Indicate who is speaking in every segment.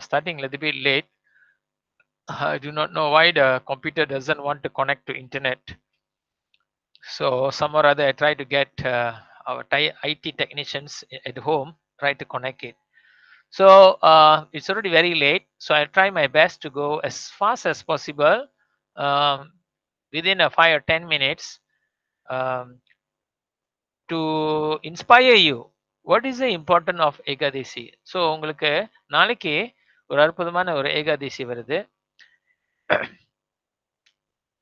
Speaker 1: starting a little bit late. I do not know why the computer doesn't want to connect to internet. So some or other, I try to get our IT technicians at home try to connect it. So it's already very late. So I try my best to go as fast as possible, um, within a 5 or 10 minutes, um, to inspire you. What is the importance of Ekadashi? So உங்களுக்கு நாளைக்கு ஒரு அற்புதமான ஒரு ஏகாதசி வருது.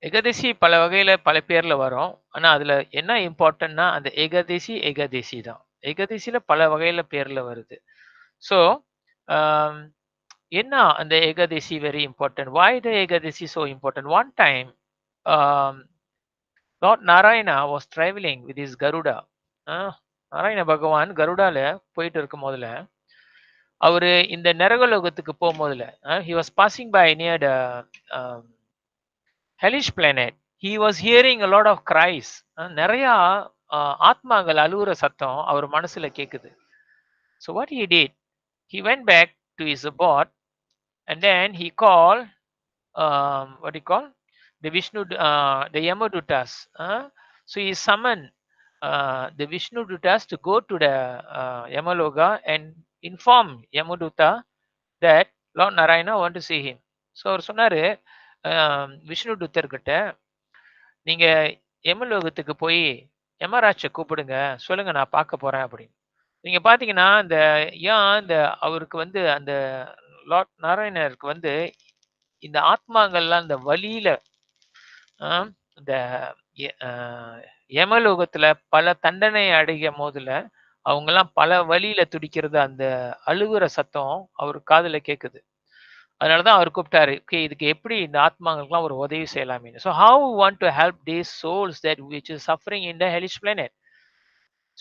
Speaker 1: ஏகாதசி பல வகையில பல பேர்ல வரும். ஆனா அதுல என்ன இம்பார்ட்டன்ட்னா அந்த ஏகாதசி ஏகாதசி தான். ஏகாதசியில பல வகையில பேர்ல வருது. ஸோ என்ன அந்த Ekadashi very important? Why the Ekadashi so important? One time, um, Lord Narayana was traveling with his Garuda. Narayana பகவான் கருடால போயிட்டு இருக்கும் போதுல அவரு இந்த நரகலோகத்துக்கு போகும்போதுல he was passing by near the um, hellish planet. He was hearing a lot of cries. நிறைய ஆத்மாக்கள் அழுகுற சத்தம் அவர் மனசுல கேக்குது. So what he did, he went back to his abode and then he called, what do you call, the Vishnu, the Yamadutas. So he summoned the Vishnu Dutas to go to the Yamaloka and inform Yamaduta that Lord Narayana want to see him. So அவர் சொன்னாரு விஷ்ணு துத்தர் கிட்ட, நீங்க யமலோகத்துக்கு போய் யமராஜை கூப்பிடுங்க, சொல்லுங்க நான் பார்க்க போறேன் அப்படின்னு. நீங்க பாத்தீங்கன்னா இந்த ஏன் இந்த அவருக்கு வந்து அந்த லார்ட் நாராயணருக்கு வந்து இந்த ஆத்மாங்கள்லாம் இந்த வழியில இந்த யமலோகத்துல பல தண்டனை அடையும் போதுல அவங்கெல்லாம் பல வழியில துடிக்கிறது, அந்த அழுகுற சத்தம் அவர் காதுல கேக்குது. அதனாலதான் அவர் கூப்பிட்டாரு, ஓகே இதுக்கு எப்படி இந்த ஆத்மாங்களுக்குலாம் ஒரு உதவி செய்யலாமே. So how want to help these souls that which is suffering in the hellish planet.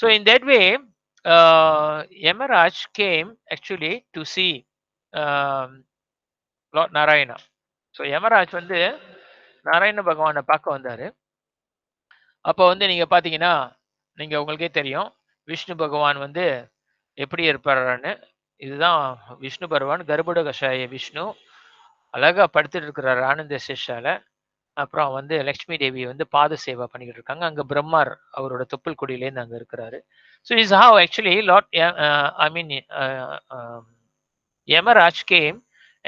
Speaker 1: So in that way Yamaraj came actually to see Lord Narayana. So Yamaraj வந்து நாராயண பகவானை பார்க்க வந்தாரு. அப்போ வந்து நீங்க பாத்தீங்கன்னா நீங்க உங்களுக்கே தெரியும் விஷ்ணு பகவான் வந்து எப்படி இருப்பாருன்னு. இதுதான் விஷ்ணு பகவான், கர்ப்பட கஷாய விஷ்ணு அழகா படுத்துட்டு இருக்கிறாரு ஆனந்த சேஷால. அப்புறம் வந்து லக்ஷ்மி தேவி வந்து பாத சேவா பண்ணிக்கிட்டு இருக்காங்க. அங்க பிரம்மார் அவரோட தொப்புள் கொடியிலேருந்து அங்க இருக்கிறாரு. So is how actually Lord I mean Yamaraj came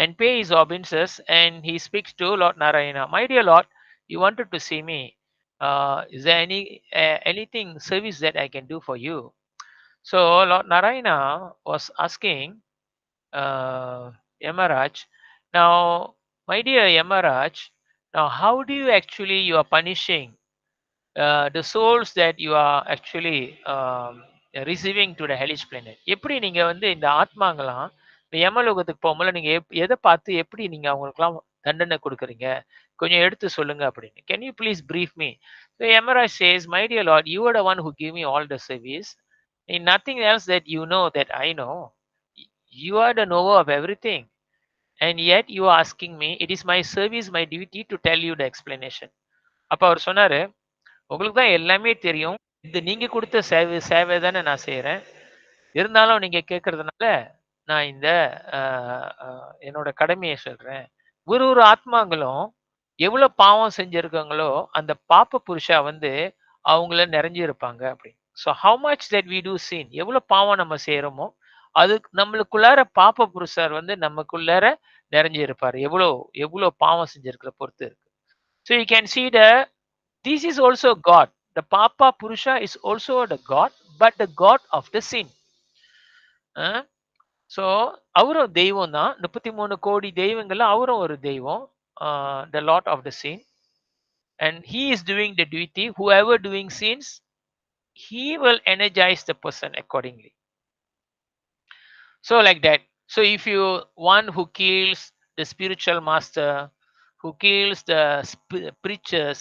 Speaker 1: and pay his obeisances and he speaks to Lord Narayana. My dear Lord, you wanted to see me. Is there anything service that I can do for you? So Lord Narayana was asking Yamaraj, now my dear Yamaraj, now how do you actually you are punishing the souls that you are actually receiving to the hellish planet? எப்படி நீங்க வந்து இந்த ஆத்மாங்களாம் இந்த யமலோகத்துக்கு போகும்போது நீங்க எதை பார்த்து எப்படி நீங்க அவங்களுக்குலாம் தண்டனை கொடுக்குறீங்க, கொஞ்சம் எடுத்து சொல்லுங்க அப்படின்னு. Can you please brief me? So Yamaraj says, my dear Lord, you are the one who give me all the service. In nothing else that you know that I know. You are the knower of everything. And yet you are asking me, it is my service, my duty to tell you the explanation. அப்ப அவர் சொன்னாரு, உங்களுக்கு தான் எல்லாமே தெரியும், இது நீங்க கொடுத்த சேவை தானே நான் செய்யறேன். இருந்தாலும் நீங்க கேட்கறதுனால நான் இந்த என்னோட கடமையை சொல்றேன். ஒரு ஒரு ஆத்மாங்களும் எவ்வளவு பாவம் செஞ்சிருக்காங்களோ அந்த பாப்ப புருஷா வந்து அவங்கள நிறைஞ்சு இருப்பாங்க அப்படின்னு. So how much that we do sin, எவ்வளவு பாவம் நம்ம செய்யறோமோ அது நம்மளுக்குள்ளார பாப்ப புருஷர் வந்து நமக்குள்ளார நிறைஞ்சு இருப்பாரு. எவ்வளோ எவ்வளோ பாவம் செஞ்சிருக்கிற பொறுத்து இருக்கு. So you can see the this is also God. The Papa Purusha is also the God, but the God of the sin. So அவரும் தெய்வம் தான். 33 கோடி தெய்வங்கள்ல அவரும் ஒரு தெய்வம், the Lord of the sin. And he is doing the duty. Whoever doing sins, he will energize the person accordingly. So like that. So if you one who kills the spiritual master, who kills the preachers,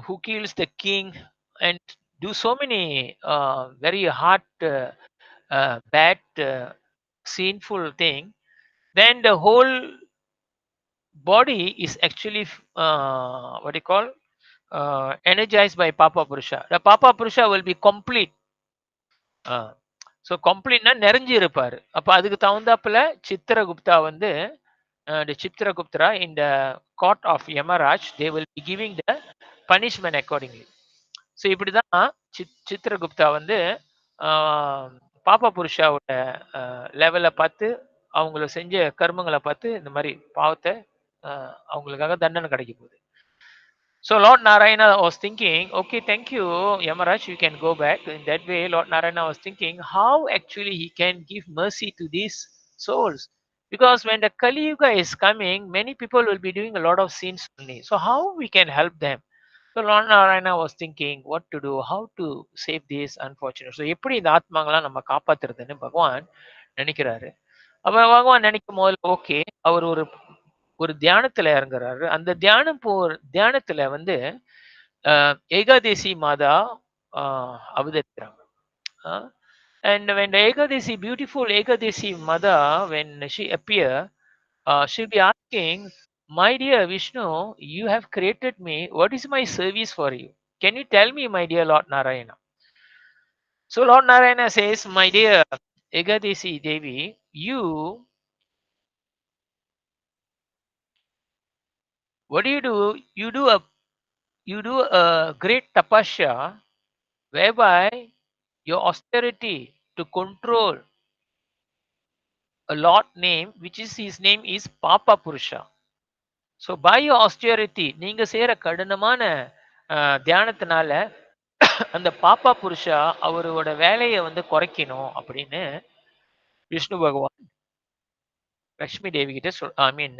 Speaker 1: who kills the king and do so many very hard bad sinful thing, then the whole body is actually what do you call energized by Papa Purusha. The Papa Purusha will be complete. So கம்ப்ளீட்னா நிறைஞ்சு இருப்பாரு. அப்ப அதுக்கு தகுந்தாப்புல சித்திரகுப்தா வந்து the Chitragupta in the court of Yamaraj, they will be giving the punishment accordingly. So இப்படிதான் சித்திரகுப்தா வந்து பாப்பா புருஷாவோட லெவலை பார்த்து அவங்கள செஞ்ச கர்மங்களை பார்த்து இந்த மாதிரி பாவத்தை அவங்களுக்காக தண்டனை கிடைக்க போகுது. So Lord Narayana was thinking, okay, thank you, Yamaraj, you can go back. In that way, Lord Narayana was thinking how actually he can give mercy to these souls. Because when the Kali Yuga is coming, many people will be doing a lot of sins only. So how we can help them? So Lord Narayana was thinking what to do, how to save these unfortunate. So எப்படி இந்த ஆத்மாங்களாம் நம்ம காப்பாத்துறதுன்னு பகவான் நினைக்கிறாரு. அப்ப பகவான் நினைக்கும் போது okay, அவர் ஒரு ஒரு தியானத்துல இறங்குறாரு. அந்த தியானத்துல வந்து ஏகாதேசி மாதா அவதரிக்கிறாங்க. And when the Ekadesi, beautiful Ekadesi mother, when she appear, she'll be asking, my dear Vishnu, you have created me. What is my service for you? Can you tell me, my dear Lord Narayana? So Lord Narayana says, my dear Ekadesi Devi, what do? You do a great tapasya whereby your austerity to control a Lord name, which is his name is Papa Purusha. So by your austerity, நீங்க செய்யற கடினமான தியானத்தினால அந்த பாப்பா புருஷா அவரோட வேலையை வந்து குறைக்கணும் அப்படின்னு விஷ்ணு பகவான் லக்ஷ்மி தேவி கிட்ட ஐ மீன்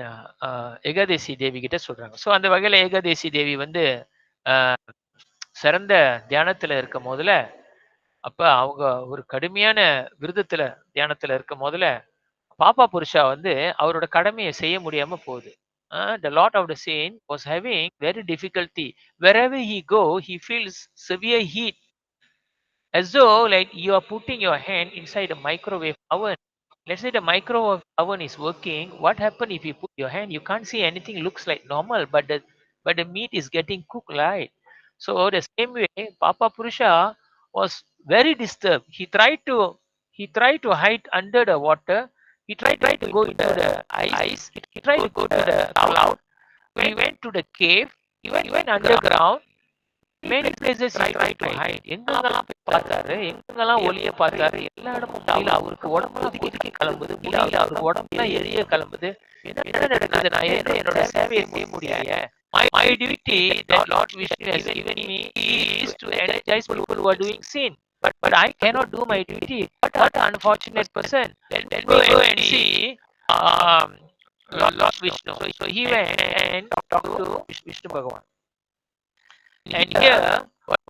Speaker 1: ஏகாதேசி தேவி கிட்ட சொல்றாங்க. ஸோ அந்த வகையில ஏகாதேசி தேவி வந்து சிறந்த தியானத்துல இருக்கும் போதுல, அப்ப அவங்க ஒரு கடுமையான விரதத்துல தியானத்துல இருக்கும் போதுல பாப்பா புருஷா வந்து அவரோட கடமையை செய்ய முடியாம போகுது. The Lord of the Scene was having very difficulty. Wherever he go, he feels severe heat, as though like you are putting your hand inside a microwave oven. Let's say the microwave oven is working. What happen if you put your hand? You can't see anything. Looks like normal, but the meat is getting cooked right. So the same way, Papa Purusha was very disturbed. He tried to hide under the water. He tried to go into the ice. He tried to go to the cloud. He went to the cave. He went underground. Many places he tried to hide. எங்கெங்கெல்லாம் போய் பார்த்தாரு, எங்கெங்கெல்லாம் ஒளிய பார்த்தாரு, எல்லா இடமும் முடியல. அவருக்கு உடம்பு ஒதுக்கி கிளம்புது, முடியல. அவருக்கு உடம்புலாம் எரிய கிளம்புது. என்ன நடக்குது? நான் என்னோட சேவையை செய்ய முடியல. My duty that Lord Vishnu has given me is to energize people who are doing sin. But I cannot do my duty. What an unfortunate person. Let me go and see Lord Vishnu. So he went and talked to Vishnu Bhagavan. And here,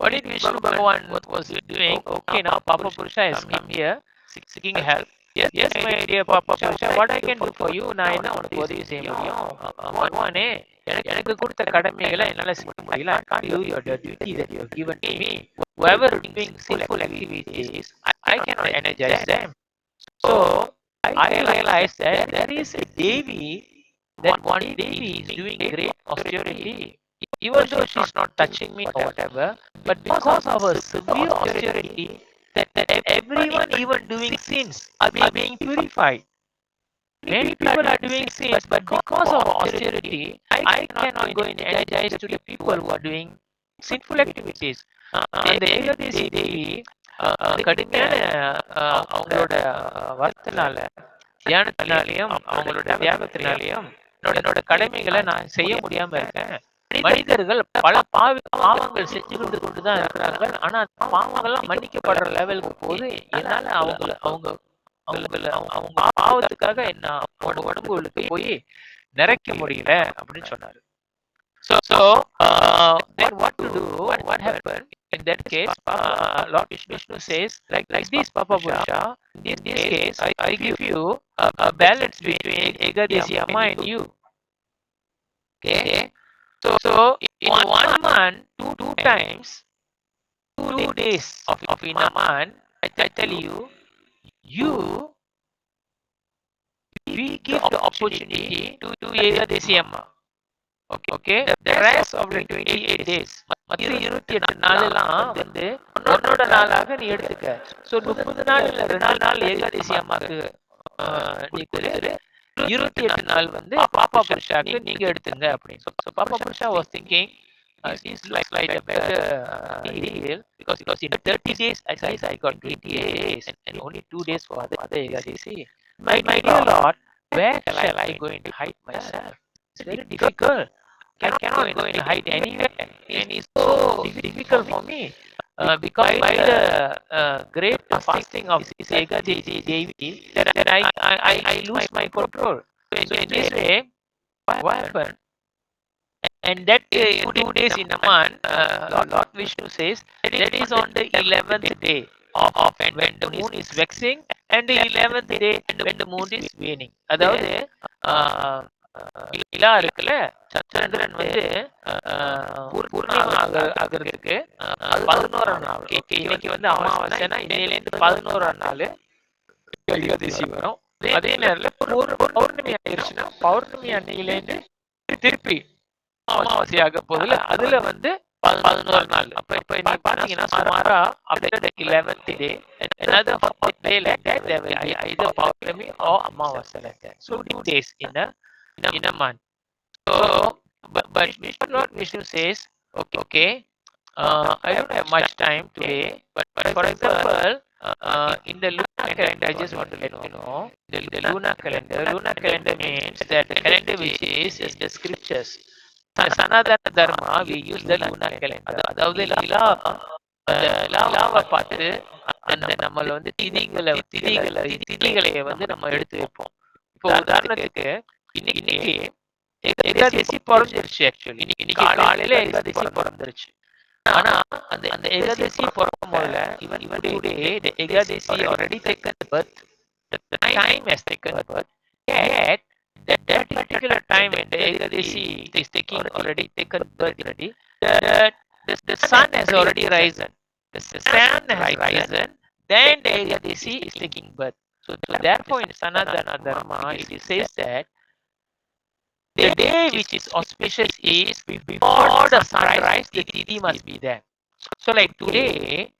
Speaker 1: what did Vishnu Bhagavan was doing? Okay, now Papa Purusha has come here seeking help. Yes, my dear Papa Purusha, what I can do for you? நான் என்ன உனக்கு உதவி செய்ய முடியும்? பகவானே, எனக்கு கொடுத்த கடமைகளை என்னால செய்ய முடியல. I can't do your duty that you have given to me. Whoever doing sinful activities, I cannot energize them. So I realized that there is a Devi, that one Devi is doing great austerity. Even though she's not touching me or whatever, but because of her severe austerity, that everyone even doing sins are being purified. Many people are doing sins, but because of austerity, I cannot go and energize to the people who are doing sinful activities. அந்த ஏகாதேசி தேவி கடுமையான அவங்களோட வரத்தினால, தியானத்தினாலையும் அவங்களோட தியாகத்தினாலையும் என்னோட கடமைகளை நான் செய்ய முடியாம இருக்கேன். மனிதர்கள் பல பாவங்கள் செஞ்சு கொண்டுதான் இருக்கிறாங்க. ஆனா அந்த பாவங்கள்லாம் மன்னிக்கப்படுற லெவலுக்கு போது என்னால அவங்க பாவத்துக்காக என்ன உடம்புகளுக்கு போய் நிறைக்க முடியல அப்படின்னு சொன்னாரு. So then what to do? What happened? In that case, Lord Vishnu says, like this, Papa Purusha, in this case, I give you a balance between Ekadesi Amma and you. Okay? So in 1 month, two times, 2 days of in a month, I tell you, we give the opportunity to Ekadesi Amma. Okay. The rest of the 28 days மற்ற 28 நாளெல்லாம் வந்து உன்னோட நாளாக நீ எடுத்துக்க. So 30 நாள் இல்ல 2 நாள் ஏகாதசி அம்மாக்கு நீ கொடுத்துரு. 28 நாள் வந்து பாப்பா புருஷாக்கு நீங்க எடுத்துங்க அப்படின்னு. ஸோ பாப்பா புருஷா was thinking this is like a better deal because in 30 days I got 20 days and only 2 days for the other Ekadasi. My dear Lord, where shall I go and hide myself? It's very difficult. I cannot go and hide anywhere, and it's so difficult for me because by the great fasting of this Ekadasi Devi that I lose my control. So in this way, what happened? And that 2 days in a month, Lord Vishnu says that is on the 11th day of when the moon is waxing, and the 11th day when the moon is waning. அதாவது நிலா இருக்குல்ல, சந்திரன் வந்து பூர்ணிமா ஆகிறதுக்கு 11ஆம் நாள். இன்னைக்கு வந்து அமாவாசைனா இன்னையிலேருந்து 11ஆம் நாள் ஏகாதசி வரும். அதே நேரத்தில் பௌர்ணமி ஆயிடுச்சுன்னா பௌர்ணமி அன்னையிலேருந்து திருப்பி அமாவாசையாக போதில் அதுல வந்து 11 நாள். அப்ப நீ பாத்தீங்கன்னா சுமாரா after the 11th day another day like that there will be either Paurami or Amavasya like that. So 2 days in a month. So but Lord Vishnu says okay, I don't have much time today, but for example in the lunar calendar, I just want to let you know, the lunar calendar means that the calendar which is the scriptures. Sanatana Dharma, we use the lunar calendar. அதாவது நிலாவை பார்த்து அந்த நம்மள வந்து திதிகளை வந்து நம்ம எடுத்து வைப்போம். இப்போ உதாரணத்துக்கு இன்னைக்கு ஏகாதசி பிறந்துருச்சு. ஆக்சுவலி இன்னைக்கு காலையில ஏகாதசி பிறந்துருச்சு. ஆனா அந்த ஏகாதசி பிறக்கும் போதுல even today the Ekadashi already taken birth, the time has taken birth, yet that particular time when the Ekadasi is already taken birth already, the sun has already risen. The sun has risen, then the Ekadasi is taking birth. So therefore in Sanatana Dharma it says that the day which is auspicious is before the sunrise, the Tithi must be there. So like today,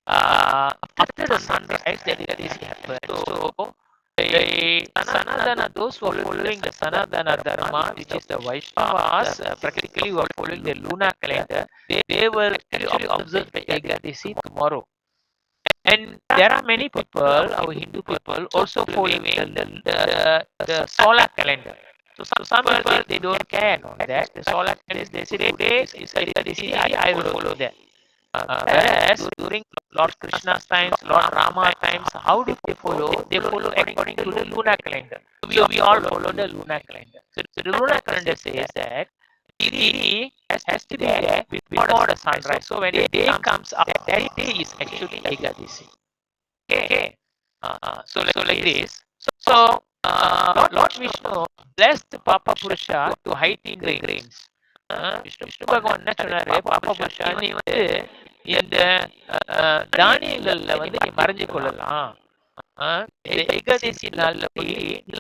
Speaker 1: after the sunrise, the Ekadasi happens. So the Sanatana, those who are following the Sanatana Dharma, which is the Vaishnavas, practically who are following the lunar calendar, they will actually observe the Ekadasi tomorrow. And there are many people, our Hindu people, also following the solar calendar. So some people, they don't care on that. The solar calendar, they say today is Ekadasi, I will follow that. Whereas during Lord Krishna's times, Lord Rama's times, how do they follow? They follow according to the lunar calendar. So we all follow the lunar calendar. So the lunar calendar says that Tithi has to be there before the sunrise. So when the day comes up, that day is actually Ekadasi. Okay. So like this. So Lord Vishnu blessed Papa Purusha to hide in the grains. Vishnu பகவான் என்ன சொன்னாரு, பாப்பா புருஷா நீ வந்து இந்த தானியங்கள்ல வந்து நீ மறைஞ்சு கொள்ளலாம். ஏகாதசி நாள்ல போய்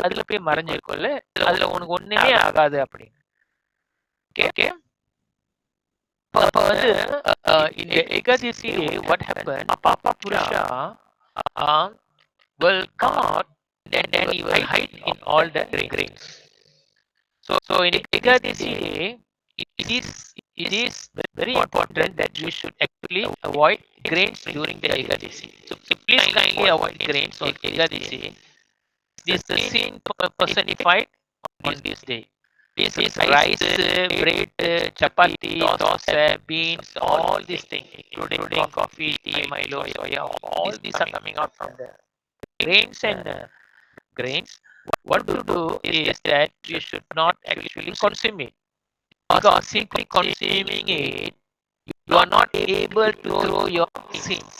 Speaker 1: அதுல போய் மறைஞ்சு கொள்ள, அதுல உனக்கு ஒண்ணுமே ஆகாது அப்படின்னு. ஓகே. அப்ப வந்து இந்த Ekadashi what happened, Papa Purusha will come out and then he will hide in all the grains. So in Ekadasi day, it is very important that you should actually avoid grains during the Ekadasi. So please kindly avoid grains on Ekadasi. This is the sin personified on this day. This is rice, bread, chapati, dosa, beans, all these things, including coffee, tea, Milo, soya, all these are coming out from the grains and grains. What to do is that you should not actually consume it. Because simply consuming it, you are not able to throw your sins.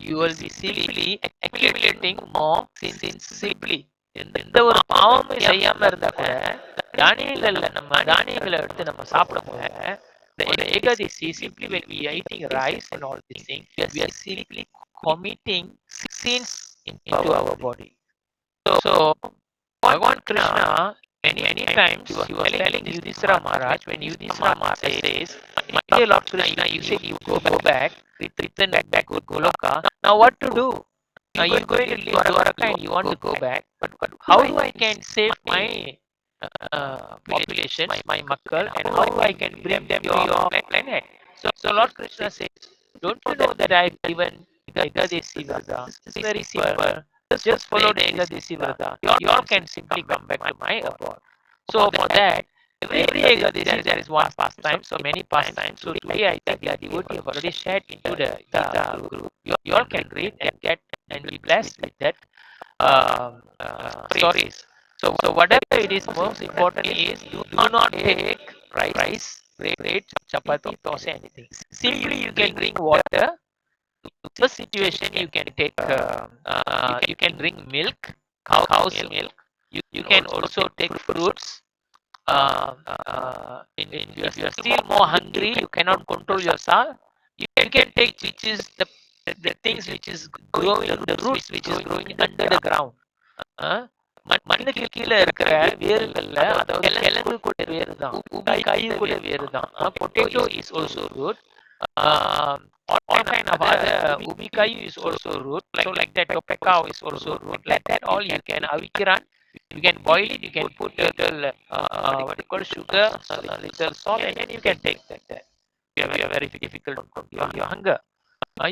Speaker 1: You will be simply accumulating more sins simply. எந்த ஒரு பாவமும் செய்யாம இருந்தா கூட தானியங்களை எடுத்து நம்ம சாப்பிடும் போது Ekadashi simply when we are eating rice and all these things, we are simply committing sins into our body. So Bhagavan Krishna, when many times he was telling Yudhishthira Maharaj, when Yudhishthira Maharaj says, "My dear Lord Krishna, you said you go back, return back to Goloka. Now what to do? You're going to leave Dwaraka and you want to go back. But how do I can save my population, my Makkal, and how I can bring them to your planet?" So Lord Krishna says, "Don't you know that I've given Ekadesi Vrata? It's very simple. Just follow the Ekadesi Vrata. You all can simply come back to my abode." So for that, every Ekadesi there is one pastime, so many pastimes. So today I think the devotee have already shared into the Gita group. You all can read and get and be blessed with that stories. So whatever it is, most important is do not take rice, bread, chapati, dosa, anything. Simply you can drink water. First situation you can take you can drink milk, cow's milk. You can also take fruits. If you are still more hungry, you cannot control yourself. You can take which is the things which is growing, the roots which is growing under the ground. மண்ணுக்கு கீழே இருக்கிற வேர்கள்ல அதாவது கிழங்கு கூட வேறு தான், காய் கூட வேறு தான். Potato is also root. All kind of other ubikayu is also root. So like that, topekao is also root. Like that, all you can avikiran. You can boil it. You can put a little what you call sugar, a little salt, and then you can take that. You are very difficult to control your hunger.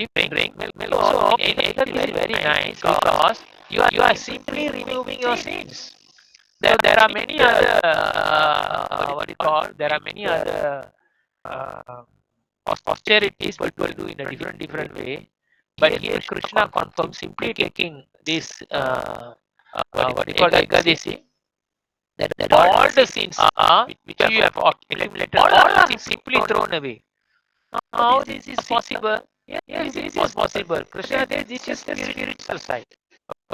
Speaker 1: You can drink milk. Also, in Ekadasi is very nice because you are simply removing your sins. There are many other what you call. There are many other austerities people do in a different way. But here Krishna confirms simply taking this what you call Ekadasi, that all the sins which you have accumulated, all are simply thrown away. How this is possible? Yes, this is possible. Krishna says this is the spiritual side.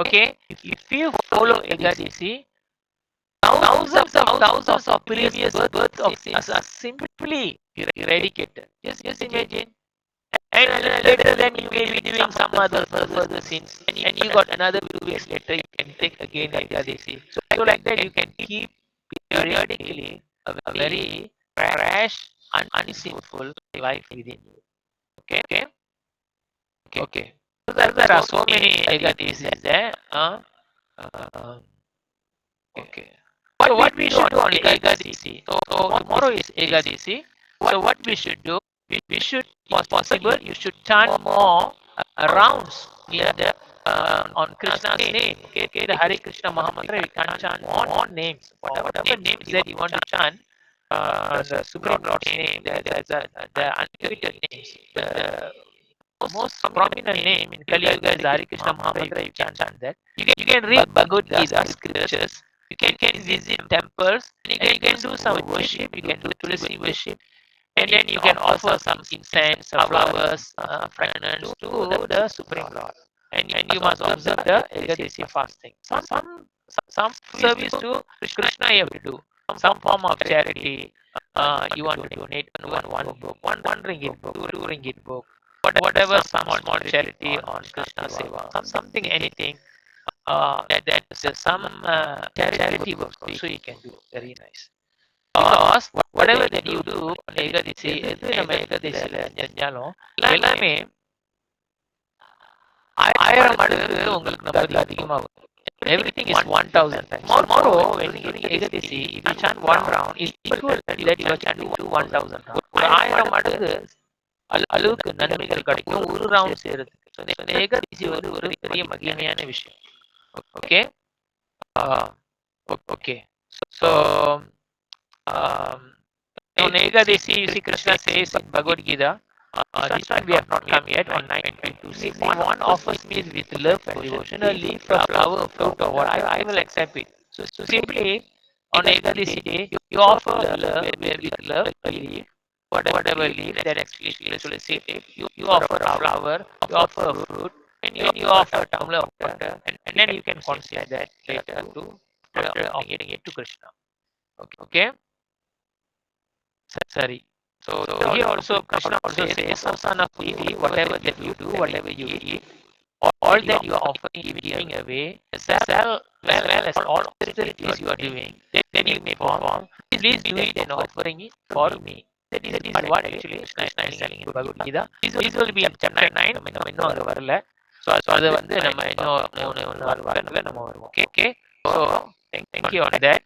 Speaker 1: Okay, if you follow Ekadasi, thousands of previous births of sins are simply eradicated. Just imagine. And later then you may be doing some other further sins, and you got another 2 weeks later you can take again Ekadasi. So like that you can keep periodically a very fresh and unsinful life within you. Okay. So there are so many Ekadasis there. Okay. So what we should do on Ekadasi? So tomorrow is Ekadasi. So what we should do? We should, if possible, you should chant more rounds near the on Krishna's name. Okay, the Hare Krishna Mahamantra. You can chant more names. Whatever names that you want to chant. The Supreme Lord's name. The unlimited names. The most prominent name in Kali Yuga is Hare Krishna Mahamantra. You can chant that. You can read Bhagavad Gita scriptures. You can visit temples. And you can do some worship. You can do Tulsi worship. And then you can offer some incense, flowers, fragrance to the Supreme Lord. And you must observe the Ekadasi fasting. Some service to Krishna you have to do. Some form of charity. You want to donate one book, one ringgit book, 2 ringgit book. Whatever small charity on Krishna Seva. Something, anything. That some charity work also you can do. Very nice. Because whatever that you do on Ekadasi, எது நம்ம ஏகாதசியில செஞ்சாலும் எல்லாமே 1000 மடங்கு உங்களுக்கு நம்ம அதிகமாகும். Everything is 1000 times. Tomorrow when you do Ekadasi, if you chant one round, it's equal that you are chanting 1000 rounds. ஒரு 1000 மடங்கு அளவுக்கு நன்மைகள் கிடைக்கும் ஒரு ரவுண்ட் செய்யறதுக்கு. ஸோ இந்த ஏகாதசி வந்து ஒரு பெரிய மகிமையான விஷயம். Okay okay. So on Ekadasi, you see Krishna says in Bhagavad Gita, this one we have not come yet on 9.26. If one offers me with love and devotion, a leaf, a flower, a fruit, or what, I will accept it. So simply on Ekadasi day, you offer love with love, a leaf, whatever leaf that actually you offer a flower, you offer a fruit, and you offer a tumbler of water, and then you can consider that later to offering it to Krishna. Okay. Sorry. So here also Krishna also says, son of Devi, whatever that you do, whatever you eat, all that you are offering, giving away, as well as all austerities you are doing, then you may perform. Please do it and offering it for me. That is what actually Krishna is telling in Bhagavad Gita. This will be in chapter 9. நம்ம இன்னும் அங்கே வரல. So அதை வந்து நம்ம இன்னும் மூணு வாரத்தில் நம்ம வருவோம். Okay. So thank you on that.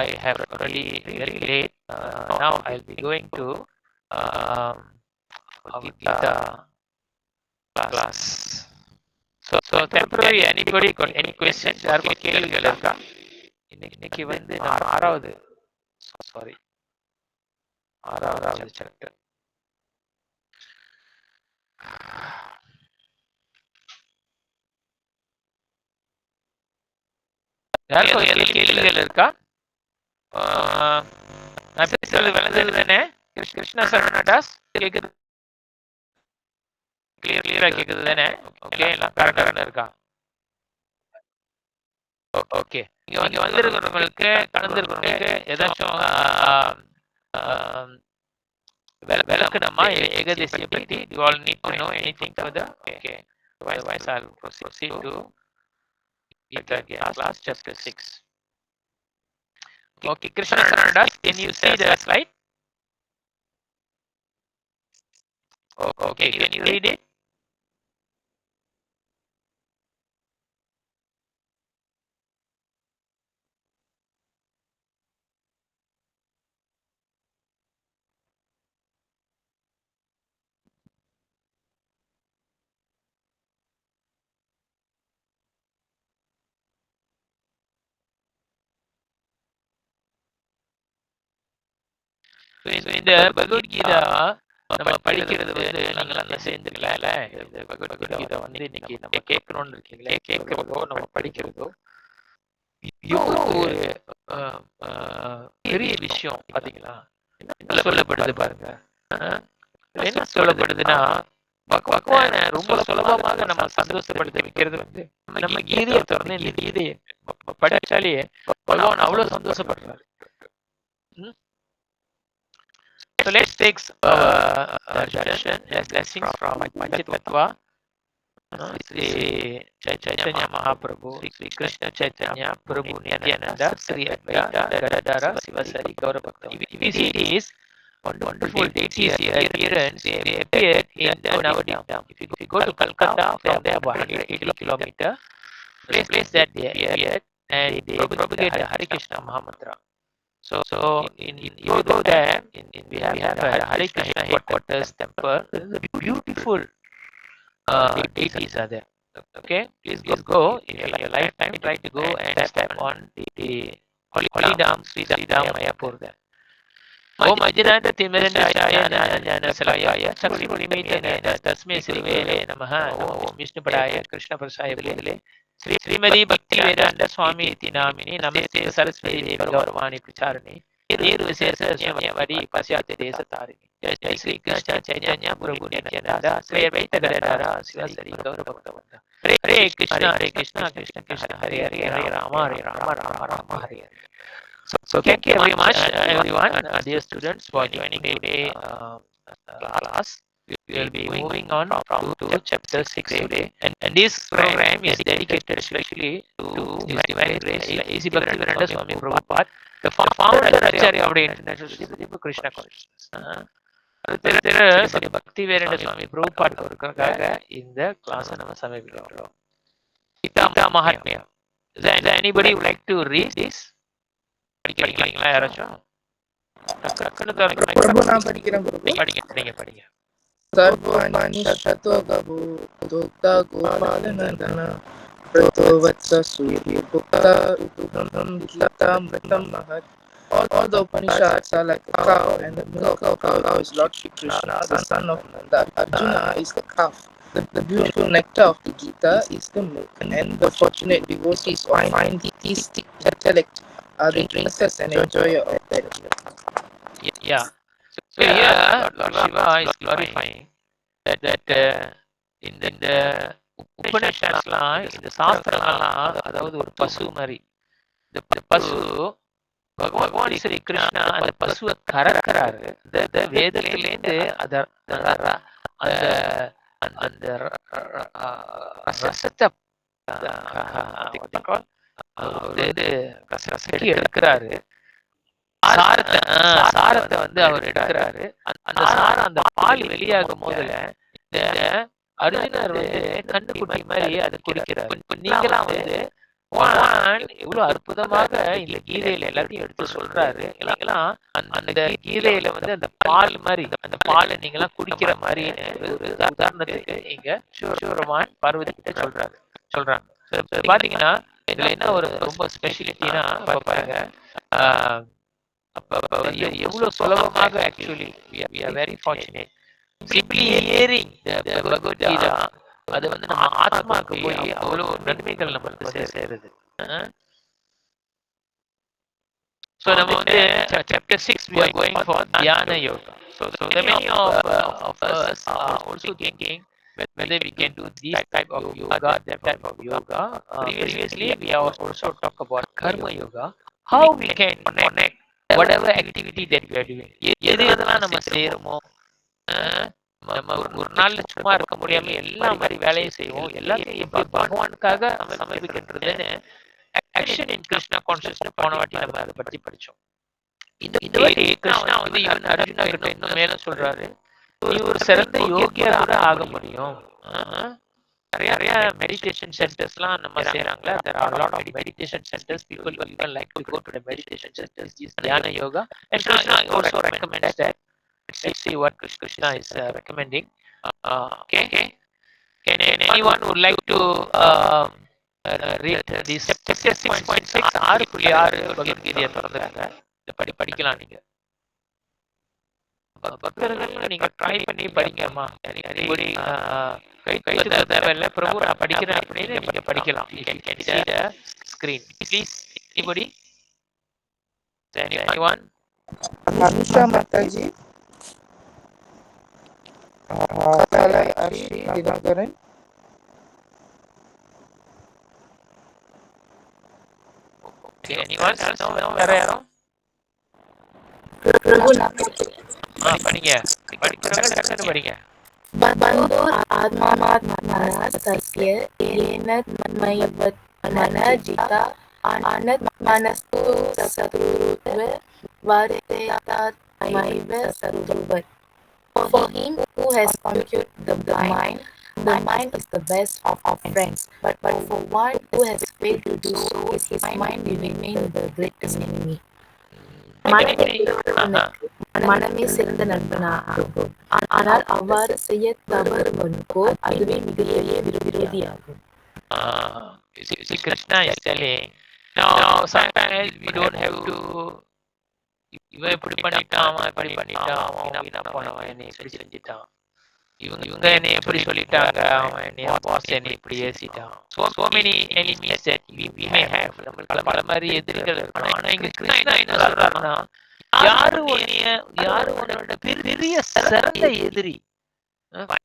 Speaker 1: I have already very late. Now I'll be going to Gita class. So temporary, anybody got any questions? யாருக்கும் கேள்விகள் இருக்கா? இன்னைக்கு வந்து நம்ம ஆறாவது சாப்டர். யாருக்கும் கேள்விகள் இருக்கா? நான் பேசுறது விளங்குது தானே? கிருஷ்ணா சரவணதாஸ் கேக்குது? கிளியரா கேக்குது தானே? ஓகே, எல்லாம் கரெக்டா இருக்கா? ஓகே. இங்க வந்திருக்கிறவங்களுக்கு கலந்துருக்கிறவங்களுக்கு ஏதாச்சும் விளக்கணுமா ஏகாதசியை பத்தி? To all need to know anything further? Okay. Otherwise I'll proceed to Gita class chapter 6. Okay, Krishna Sarandas, can you see the slide? Okay, can you read it? இந்த பகவத்கீதா நம்ம படிக்கிறது வந்து நீங்களாம் சேர்ந்துக்கல. இந்த பகவத்கீதா வந்து இன்னைக்கு நம்ம கேட்கணும்னு இருக்கீங்களே, கேட்கறதோ நம்ம படிக்கிறதோ ஒரு பெரிய விஷயம். பாத்தீங்களா என்ன சொல்லப்படுது பாருங்க. என்ன சொல்லப்படுதுன்னா, பகவானை ரொம்ப சுலபமாக நம்ம சந்தோஷப்படுத்த வைக்கிறது வந்து நம்ம கீதையை திறந்து இந்த கீதையை படிச்சாலே பகவான் அவ்வளவு சந்தோஷப்படுறாரு. So let's take darshan as blessings from Panchatattva, Sri Chaitanya Mahaprabhu, Sri Krishna Chaitanya Prabhu Nityananda, Sri Advaita Gadadhara Sivasari Gaurabhakta. We see these wonderful deities appearance. They appeared in Navadvip. If you go to Calcutta, from there about 180 kilometers, place that they appeared and they propagate the Hare Krishna Mahamantra. So in you go there, we have a Hare Krishna headquarters temple. Beautiful deities are there. Okay, please go in your lifetime. Try to go and step on the holy dam Sri Dam Mayapur there. Om Ajnana Timirandasaya Jnana Salaya Chakshuri Nidhana Tasmai Srivele Namaha. Om Vishnu Padaya Krishna Prasaya Vele Srimati Bhakti Vedanta Swami Iti Namini Namaste Saraswati Devi Gauravani Pracharani Niru Visesa Swamyavadi Pasyate Desa Tarini. Jai Sri Krishna Chaitanya Prabhu Nityananda Sri Advaita Gadadhara Sivasari Gaurabhakta. Hare Krishna Krishna Krishna Hare Hare Hare Rama Rama Rama Hare Hare. So thank you very much everyone, dear students, for joining today class. We will be moving on to chapter 6 today, and this program is dedicated especially to His Divine Grace A.C. Bhaktivedanta Swami Prabhupada, the founder Acharya of the International Society for Krishna Consciousness. Bhaktivedanta Swami Prabhupada அவர்களுக்காக இந்த class நம்ம சமர்ப்பிக்கிறோம். Geetha மகாத்மியா. Is there anybody who would like to read this? படிக்கிறீங்களா யாராச்சும்? படிங்க.
Speaker 2: सर्वाणि शतोगभू दोक्ता गोपालनन्दना प्रतोवत्स सूर्यपुक्ता ऋतुगन्धं गीतामृतं महत्. All the Upanishads are like a cow, and the milk of cow is Lord Shri Krishna, the son of Nanda. Arjuna is the calf. The beautiful nectar of the Gita is the milk, and the fortunate devotees of fine theistic intellect are the drinkers and enjoyer of that.
Speaker 1: Yeah. So here Lord Shiva is clarifying that in the Upanishadsலாம், இந்த சாஸ்திரங்கள்லாம், அதாவது ஒரு பசு மாதிரி, இந்த பசு பகவான் ஸ்ரீ கிருஷ்ணா அந்த பசுவை கறக்கிறாரு. இந்த வேதத்திலேருந்து அந்த அந்த ரசத்தை வந்து கசக்கி எடுக்கிறாரு. சாரத்தை சாரத்தை வந்து அவர் எடுக்கிறாரு. அந்த சாரம் அந்த பால் வெளியாகும் போதுல இந்த அர்ஜுனர் வந்து கண்ணுக்குட்டி மாதிரி அதை குடிக்கிறாரு. நீங்களாம் வந்து இவ்வளவு அற்புதமாக இந்த கீதையில எல்லாத்தையும் எடுத்து சொல்றாரு. நீங்களாம் அந்த கீதையில வந்து அந்த பால் மாதிரி அந்த பாலை நீங்களாம் குடிக்கிற மாதிரி ஒரு உதாரணத்துக்கு இங்க சிவபெருமான் பார்வதி கிட்ட சொல்றாங்க. பாத்தீங்கன்னா இதுல என்ன ஒரு ரொம்ப ஸ்பெஷாலிட்டினா பாருங்க, எவ்வளவு சுலபமாக actually we are very fortunate simply hearing the Bhagavad Gita அது வந்து நம்ம ஆத்மாக்கு போய் அவ்வளவு நன்மைகள் நம்மளுக்கு சேருது. So நம்ம வந்து chapter 6 we are going for Dhyana Yoga. So many of us are also thinking whether we can do this type of yoga, that type of yoga. Previously we have also talked about Karma Yoga, how we can connect whatever activity that we are doing. எதெல்லாம் நம்ம செய்யறோமோ, நம்ம ஒரு நாள்ல சும்மா இருக்க முடியாம எல்லா மாதிரி வேலையும் செய்வோம். எல்லாத்தையும் எப்படி பகவானுக்காக நம்ம சமர்ப்பிக்கின்றதுன்னு ஆக்ஷன் இன் கிருஷ்ணா கான்சியஸ்னஸ் போன வாட்டி நம்ம அதை பற்றி படிச்சோம். இந்த வாட்டி கிருஷ்ணா வந்து இவன் அர்ஜுனாகிட்ட இன்னும் மேல சொல்றாரு, நீ ஒரு சிறந்த யோகியராக ஆக முடியும். நிறைய மெடிடேஷன் சென்டர்ஸ்லாம் நம்ம செய்யறாங்களே. there are a lot of meditation centers. People will even like to go to the meditation centers, this Dhyana Yoga. And Krishna also recommends that. Let's see what Krishna is recommending. Okay. Can anyone would like to read this chapter 6.6 6.6 பகவத்கீதையை திறந்துறாங்க. இதை படிக்கலாம். நீங்க பக்தர்கள் நீங்க try பண்ணி படிங்கம்மா. கை தேவையில்லை, பிரபு நான் படிக்கிறேன் அப்படின்னு நீங்க படிக்கலாம். You can see the screen. Please, anybody? Anyone?
Speaker 2: Anusha Mataji. Kalai Arshi Dinakaran.
Speaker 1: Okay, anyone else? வேற யாரும்? படிங்க. படிக்கிறவங்க டக்குனு படிங்க.
Speaker 3: बन्धो आत्मात्मनस्तस्य येन मनजिता मनस्तु शत्रुत्व वर्तेतात्मैव शत्रुवत्. For him who has conquered the mind is the best of friends. But for one who has failed to do so, his mind will remain the greatest enemy. மனமே சிறந்த நண்பனாகும். ஆனால் அவ்வாறு செய்ய தவறுவனுக்கோ அதுவே மிகப்பெரிய விரோதியாகும்.
Speaker 1: Krishna is telling, now sometimes we don't have to இவன் இப்படி பண்ணிட்டான், அவன் இப்படி பண்ணிட்டான், அவன் வீணா போனவன் என்னை இப்படி செஞ்சுட்டான், இவங்க என்னை எப்படி சொல்லிட்டாங்க, அவன் என்னை பாஸ் என்னை இப்படி ஏசிட்டான். so many enemies that we may have. நம்மளுக்கு பல மாதிரி எதிரிகள் இருக்கலாம். ஆனா இங்க கிருஷ்ணா என்ன சொல்றாருன்னா, யாரு உன்னோட பெரிய சிறந்த எதிரி,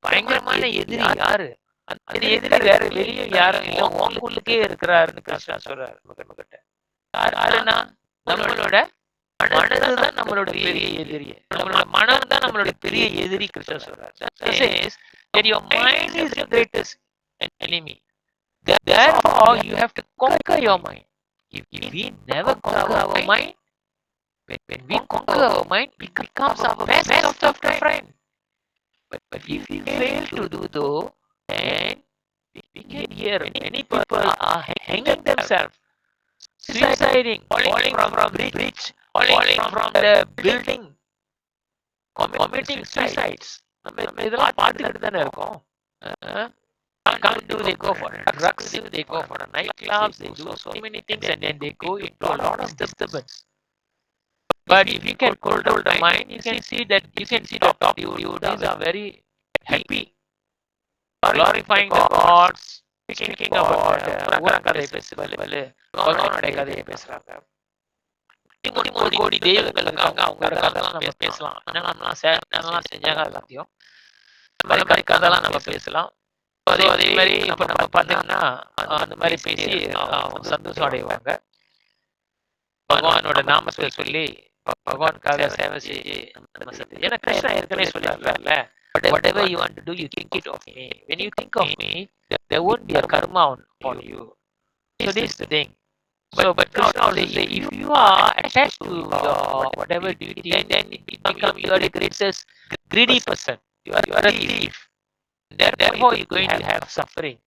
Speaker 1: பயங்கரமான எதிரி யாரு? அந்த எதிரி வேற வெளியே யாரும் இல்ல, உங்களுக்கே இருக்கிறாருன்னு கிருஷ்ணா சொல்றாரு மகன்கிட்ட. யாருன்னா நம்மளோட மனதுதான் நம்மளோட பெரிய எதிரி. நம்மளோட மனம் தான் நம்மளோட பெரிய எதிரி கிருஷ்ணா சொல்றாரு. That your mind is your greatest enemy. Therefore you have to conquer your mind. If we never conquer our mind, when we conquer our mind, it becomes our best of the friend. But if we fail to do though, then we can hear many people are hanging themselves, suiciding, falling from bridge, falling from the building, committing suicides. நம்ம இதெல்லாம் பார்த்துக்கிட்டு தானே இருக்கோம். They go for drugs, they go for nightclubs, they do so many things, and then they go into a lot of disturbance. But if you can control the mind, you can see the top devotees are very happy, glorifying the gods, speaking about கதை பேசுவாங்க, பகவானுடைய கதையை பேசுறாங்க. கோடி தெய்வங்கள் இருக்காங்க, அவங்களோட கதைலாம் நம்ம பேசலாம். என்னெல்லாம் செஞ்சாங்க எல்லாத்தையும் அந்த மாதிரி கதைலாம் நம்ம பேசலாம். அதே மாதிரி இப்ப நம்ம பார்த்தீங்கன்னா அந்த மாதிரி பேசி சந்தோஷம் அடைவாங்க. பகவானோட நாமத்தை சொல்லி பகவானுக்காக சேவை செஞ்சு நம்ம ஏன்னா கிருஷ்ணா ஏற்கனவே சொல்லியிருக்காருல்ல, whatever you want to do, you think it of me. When you think of me, there won't be a karma on you. So this is the thing. But Krishna also say, if you are attached to your whatever duty, then it become you are the greatest greedy person. You are a thief. Therefore, you're going to have suffering.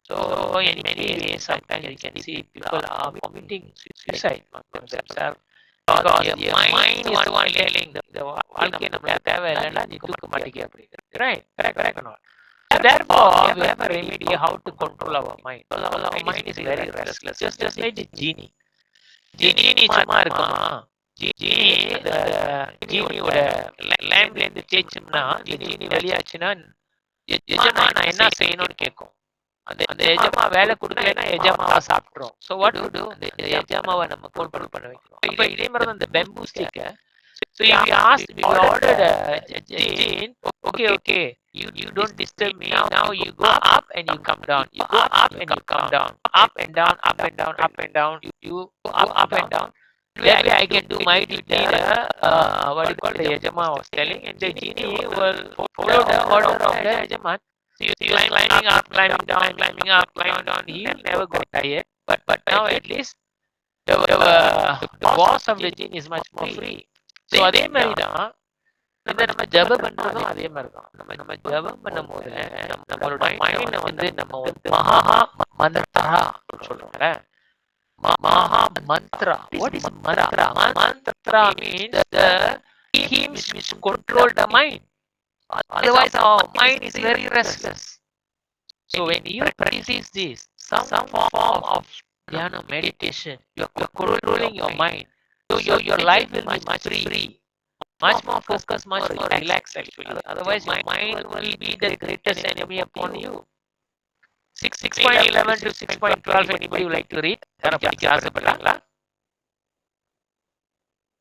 Speaker 1: So in many ways, sometimes you can see people are committing suicide on themselves because your mind is the one telling them the வாழ்க்கை நம்மளுக்கு தேவையில்லைன்னா நீ தூக்க மாட்டேங்க அப்படிங்கிறது. Right? Correct or not? So therefore, we have a remedy how to control our mind. Because our mind is very restless. Just like the genie. Genie சும்மா இருக்குமா? ஜீனி அந்த ஜீனியோட லேம்ப்ல இருந்து தேய்ச்சோம்னா ஜீனி வெளியாச்சுன்னா எஜமா நான் என்ன செய்யணும்னு கேட்கும். அந்த எஜமா வேலை கொடுக்கலன்னா எஜமாவா சாப்பிட்றோம். ஸோ வாட் டு டூ, அந்த எஜமாவை நம்ம கண்ட்ரோல் பண்ண வைக்கணும். இப்போ இதே மாதிரி தான் இந்த பெம்பு ஸ்டிக்கை. So if you asked, we ordered a gene, okay, you don't disturb me. Now you go up and you come down. You go up and you come down. Up and down, up and down, up and down. You go up and down. Where I can do my duty, what do you call the Yajama was telling, and the genie will follow the order of the Yajaman. So you climbing up, climbing down, climbing up, climbing down. He will never go tired. But now at least the boss of the genie is much more free. So அதே மாதிரி தான் இந்த நம்ம ஜபம் பண்றதும் அதே மாதிரி தான். நம்ம ஜபம் பண்ணும் போது நம்மளோட மைண்டை வந்து நம்ம வந்து மகா மந்திரா சொல்றோம்ல. மகா Mantra. What is Mantra? Mantra means the themes which control the mind. Otherwise our mind is very restless. So when you practice this, some form of dhyana meditation, you're controlling your mind. So your life will be much free, much more focused, much more relaxed actually. Otherwise your mind will be the greatest enemy upon you. 6.11 to 6.12 anybody would like to read? யாரை படிக்க ஆசைப்படுறாங்களா?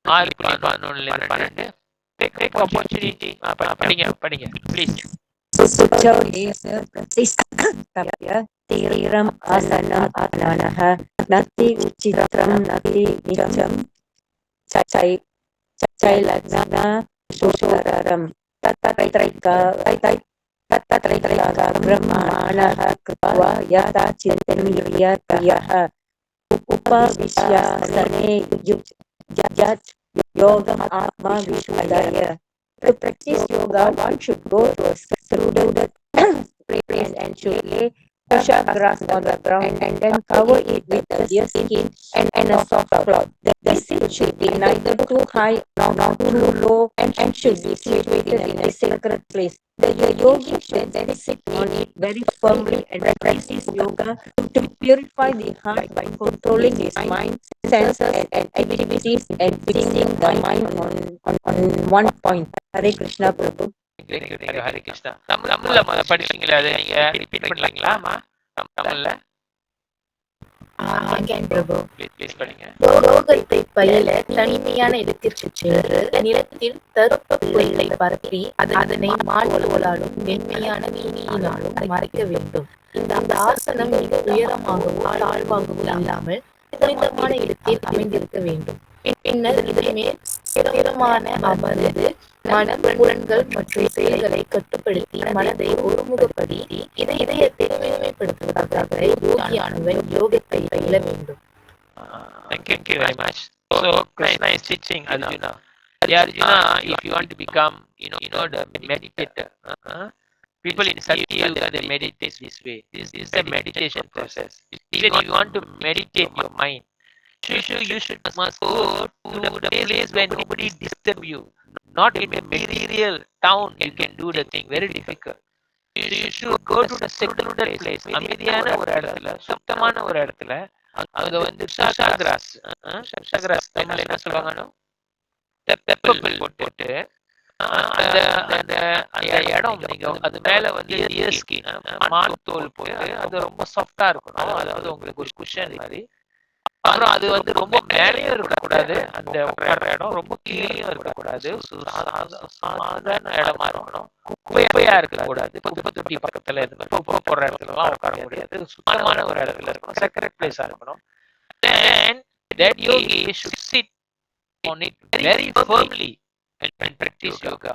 Speaker 1: 6.11 take opportunity. படிங்க please.
Speaker 4: Sucho desa pratisthapya tiram asanam atmanah nati uchitram nati nicham cai lagna susararam tatraika brahmanah कृत्वा यदा चिन्तनीयः उपविश्यासने युज्यत् yogam atma vishuddhaya. To practice yoga, one should go to a secluded place and should lay fresh grass on the ground and then cover it with a deer skin and a soft cloth. The seat should be neither too high nor too low and should be situated in a sacred place. The yogi should then sit on it very firmly and practice yoga to purify the heart by controlling his mind, senses and activities and fixing the mind on one point. Hare Krishna Prabhu.
Speaker 1: Hare Krishna. தமிழ்ல படிச்சீங்களா? அதை நீங்க repeat பண்ணலாங்களா? தமிழ்ல
Speaker 3: Again, Prabhu.
Speaker 1: Please படிங்க.
Speaker 3: யோகத்தை பயில தனிமையான இடத்திற்கு சென்று நிலத்தில் தற்புல்லை பரப்பி அதனை மாடுகளாலும் மென்மையான நீனியினாலும் மறைக்க வேண்டும். இந்த ஆசனம் மிக உயரமாகவோ தாழ்வாகவோ இல்லாமல் புனிதமான இடத்தில் அமைந்திருக்க வேண்டும். பின்னர் இதன் மேல் ஸ்திரமான அமர்ந்து மனப்புலன்கள் மற்றும் செயல்களை கட்டுப்படுத்தி மனதை ஒருமுகப்படுத்தி இதயத்தை மேன்மைப்படுத்துவதற்காக யோகியானவன் யோகத்தை பயில வேண்டும்.
Speaker 1: Thank you very much. So Krishna is teaching Arjuna. Arjuna, if you want to become, the meditator, people in Satya Yuga they meditate this way. This is the meditation process. Even if you want to meditate your mind, you should must go to the place where nobody disturb you. Not in a material town you can do the thing. Very difficult. You should go to the secluded place. அமைதியான ஒரு இடத்துல, சுத்தமான ஒரு இடத்துல, அங்க வந்து சஷாகிராஸ் தமிழ்ல என்ன சொல்லுவாங்கன்னா தெப்பப்பில் போட்டு அந்த இடம் நீங்க அது மேல வந்து ஸ்கின் மான் தோல் போட்டு அது ரொம்ப சாஃப்டா இருக்கணும். அதாவது உங்களுக்கு ஒரு குஷன் மாதிரி. அப்புறம் அது வந்து ரொம்ப மேலேயும் இருக்கக்கூடாது, அந்த உட்கார்ற இடம் ரொம்ப கீழேயும் இருக்கக்கூடாது, சாதாரண இடமா இருக்கணும். குப்பையா இருக்கக்கூடாது, குப்பை தொட்டி பக்கத்துல இருந்து குப்பை போடுற இடத்துல எல்லாம் உட்கார முடியாது, சுத்தமான ஒரு இடத்துல இருக்கணும், செக்ரெட் பிளேஸா இருக்கணும். Then that yogi should sit on it very firmly and practice yoga.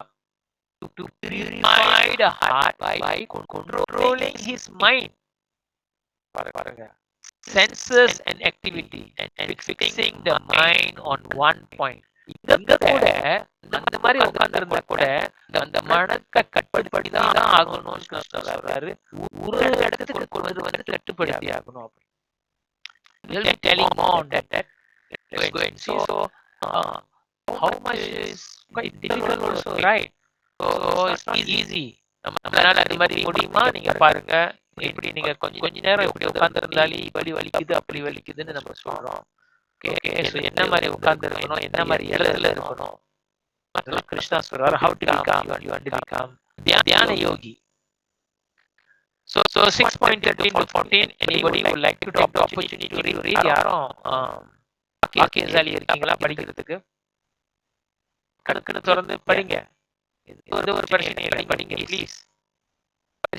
Speaker 1: to purify the heart by controlling his mind, பாருங்க, senses and activity and fixing the mind on one point. இங்க கூட அந்த மாதிரி உட்கார்ந்திருந்தா கூட அந்த மனத்தை கட்டுப்படுத்தி தான் ஆகணும்னு கிருஷ்ணர் சொல்றாரு. ஒரு இடத்துக்கு கொண்டு வந்து கட்டுப்படுத்தி ஆகணும். He'll be telling more on that. Let's go and see. So how much is quite difficult also, right? So it's not easy. நம்மளால அந்த மாதிரி முடியுமா? நீங்க பாருங்க, இப்படி நீங்க கொஞ்ச நேரம் எப்படி உட்கார்ந்துருந்தாலே இப்படி வலிக்குது அப்படி வலிக்குதுன்னு நம்ம சொல்றோம். ஓகே, ஸோ என்ன மாதிரி உட்கார்ந்து இருக்கணும், என்ன மாதிரி இடத்துல இருக்கணும், அதெல்லாம் கிருஷ்ணா சொல்றாரு. How to become, you want to become தியான யோகி. So 6.13 to 14, anybody would like to take the opportunity to read? யாரும் பாக்கியசாலி இருக்கீங்களா படிக்கிறதுக்கு? கணக்குன்னு திறந்து படிங்க. இது ஒரு பிரச்சனை இல்லை, படிங்க ப்ளீஸ்.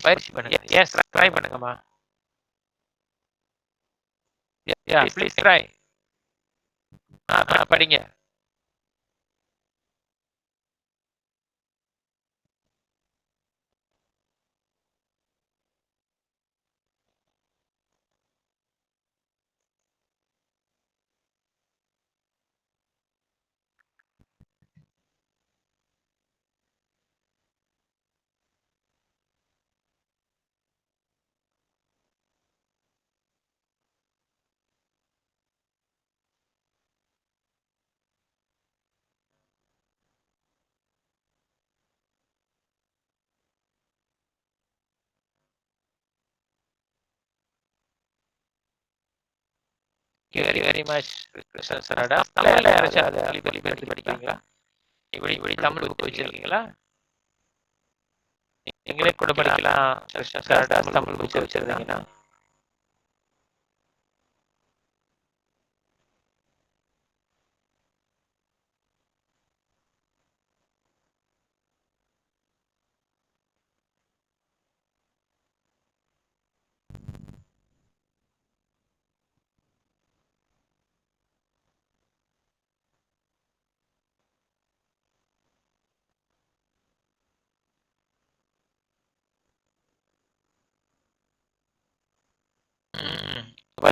Speaker 1: பயிற்சி பண்ணுங்க. எஸ், ட்ரை பண்ணுங்கம்மா. Yeah please try. படிங்க. வெரி வெரி மச் கிருஷ்ணன் சரடா. தமிழ்ல யாராச்சும் அதை எடுத்து படிக்கிறீங்களா? இப்படி தமிழ் புக் வச்சிருக்கீங்களா? நீங்களே கூட படிக்கலாம். கிருஷ்ணன் சரடா தமிழ் புக் வச்சிருந்தீங்கன்னா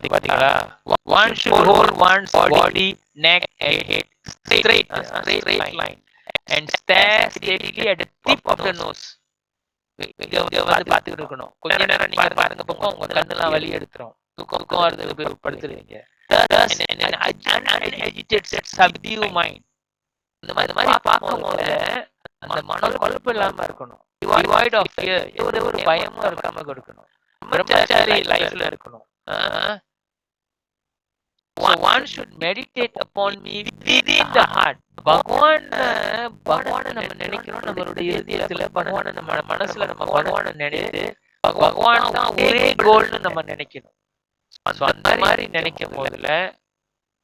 Speaker 1: பாத்தீங்களா? One should hold one's body, neck, head straight line and stare steadily at the tip of the nose. இங்க வந்து பாத்துக்கிட்டு இருக்கணும். கொஞ்ச நேரம் நீங்க பாருங்க பக்கம் உங்க கண்ணெல்லாம் வலி எடுத்துரும். தூக்கம் வருது, படுத்துருவீங்க. Subdue mind. இந்த மாதிரி பார்க்கும்போது அந்த மனம் குழப்பம் இல்லாம இருக்கணும். Devoid of fear. ஒரு பயமும் இருக்காம கொடுக்கணும். பிரம்மச்சாரி லைஃப்ல இருக்கணும். So one should meditate upon me within the heart. பகவான நம்ம நினைக்கிறோம். நம்மளுடைய இதயத்துல பகவான நம்ம மனசுல நம்ம பகவான நினைத்து பகவான் தான் ஒரே கோல்னு நம்ம நினைக்கணும். அந்த மாதிரி நினைக்கும் போதுல